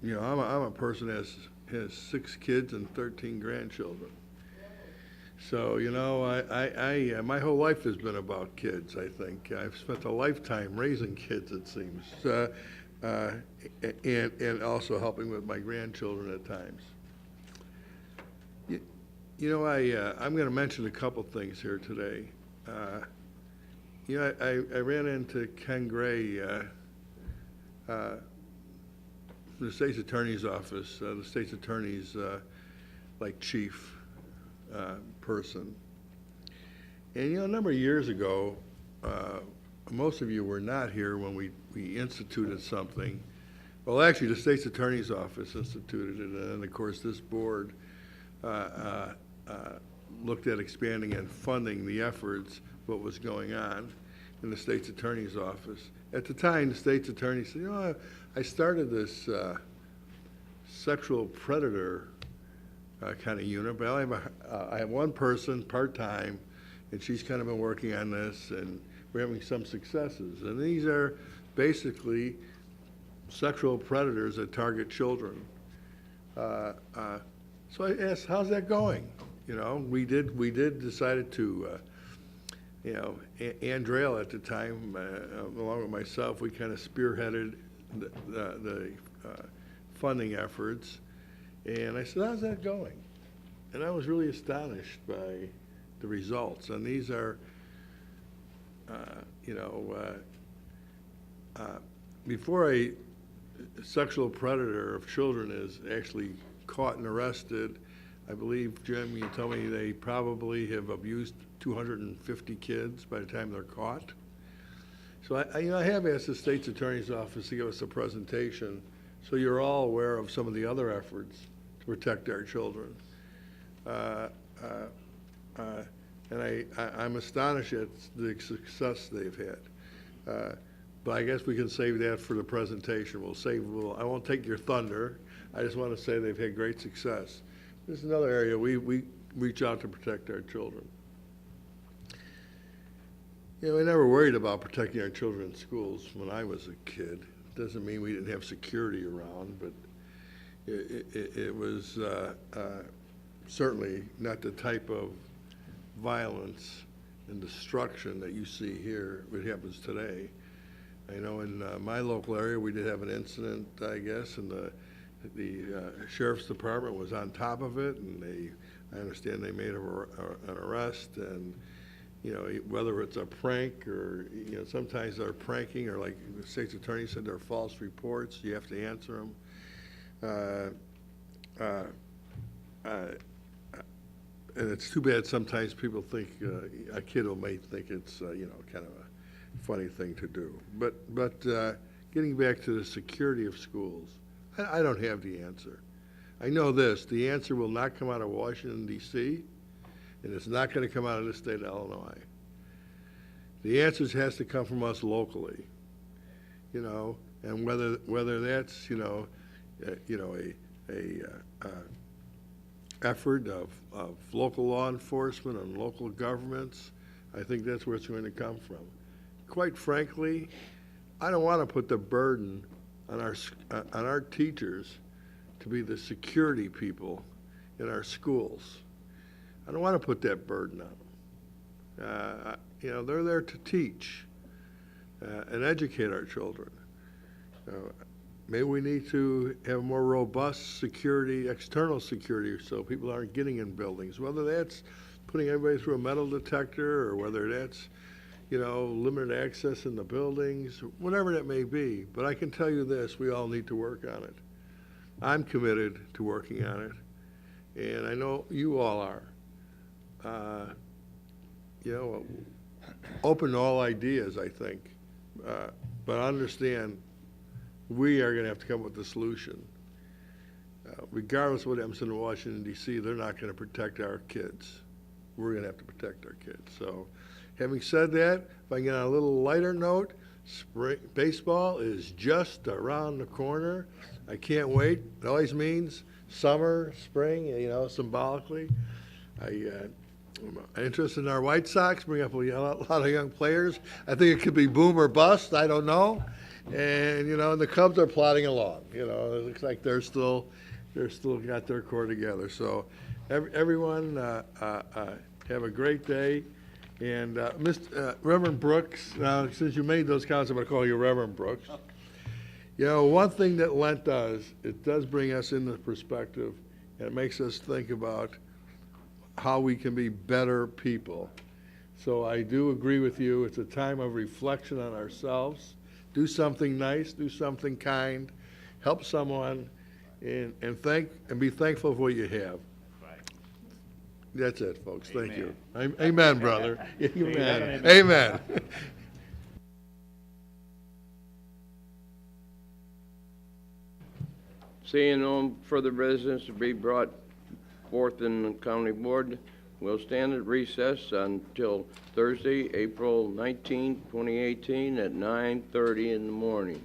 you know, I'm a person that has 6 kids and 13 grandchildren. So, you know, my whole life has been about kids, I think. I've spent a lifetime raising kids, it seems, and also helping with my grandchildren at times. You know, I'm going to mention a couple things here today. You know, I ran into Ken Gray, from the State's Attorney's Office, the State's Attorney's, like, chief person. And, you know, a number of years ago, most of you were not here when we instituted something. Well, actually, the State's Attorney's Office instituted it, and of course, this board looked at expanding and funding the efforts, what was going on in the State's Attorney's Office. At the time, the State's Attorney said, you know, I started this sexual predator kind of unit, but I have one person part-time, and she's kind of been working on this, and we're having some successes. And these are basically sexual predators that target children. So I asked, how's that going? You know, we did decided to, you know, Andrea at the time, along with myself, we kind of spearheaded the funding efforts. And I said, how's that going? And I was really astonished by the results. And these are, you know, before a sexual predator of children is actually caught and arrested, I believe, Jim, you told me they probably have abused 250 kids by the time they're caught. So you know, I have asked the State's Attorney's Office to give us a presentation so you're all aware of some of the other efforts to protect our children. And I'm astonished at the success they've had. But I guess we can save that for the presentation. I won't take your thunder. I just want to say they've had great success. This is another area we reach out to protect our children. You know, we never worried about protecting our children in schools when I was a kid. Doesn't mean we didn't have security around, but it was certainly not the type of violence and destruction that you see here, what happens today. I know in my local area, we did have an incident, I guess, and the sheriff's department was on top of it, and I understand they made an arrest, and, you know, whether it's a prank or, you know, sometimes they're pranking, or like the state's attorney said, they're false reports, you have to answer them. And it's too bad sometimes people think, a kid may think it's, you know, kind of a funny thing to do. But getting back to the security of schools, I don't have the answer. I know this, the answer will not come out of Washington, D.C., and it's not going to come out of the state of Illinois. The answers has to come from us locally, you know, and whether that's, you know, a effort of local law enforcement and local governments, I think that's where it's going to come from. Quite frankly, I don't want to put the burden on our teachers to be the security people in our schools. I don't want to put that burden on them. You know, they're there to teach and educate our children. Maybe we need to have more robust security, external security, so people aren't getting in buildings, whether that's putting everybody through a metal detector or whether that's, you know, limited access in the buildings, whatever that may be. But I can tell you this, we all need to work on it. I'm committed to working on it, and I know you all are. You know, open to all ideas, I think, but understand we are going to have to come up with a solution. Regardless of what happens in Washington, D.C., they're not going to protect our kids. We're going to have to protect our kids. So, having said that, if I get on a little lighter note, spring baseball is just around the corner. I can't wait. It always means summer, spring, you know, symbolically. interest in our White Sox, bring up a lot of young players. I think it could be boom or bust, I don't know. And, the Cubs are plodding along, it looks like they're still got their core together. So everyone, have a great day. And Reverend Brooks, now since you made those comments, I'm going to call you Reverend Brooks. One thing that Lent does, it does bring us into perspective, and it makes us think about how we can be better people. So I do agree with you. It's a time of reflection on ourselves. Do something nice, do something kind, help someone, and be thankful for what you have. That's it, folks. Thank you. Amen, brother. Amen. Amen. Seeing no further business to be brought forth in the county board, we'll stand at recess until Thursday, April 19, 2018 at 9:30 in the morning.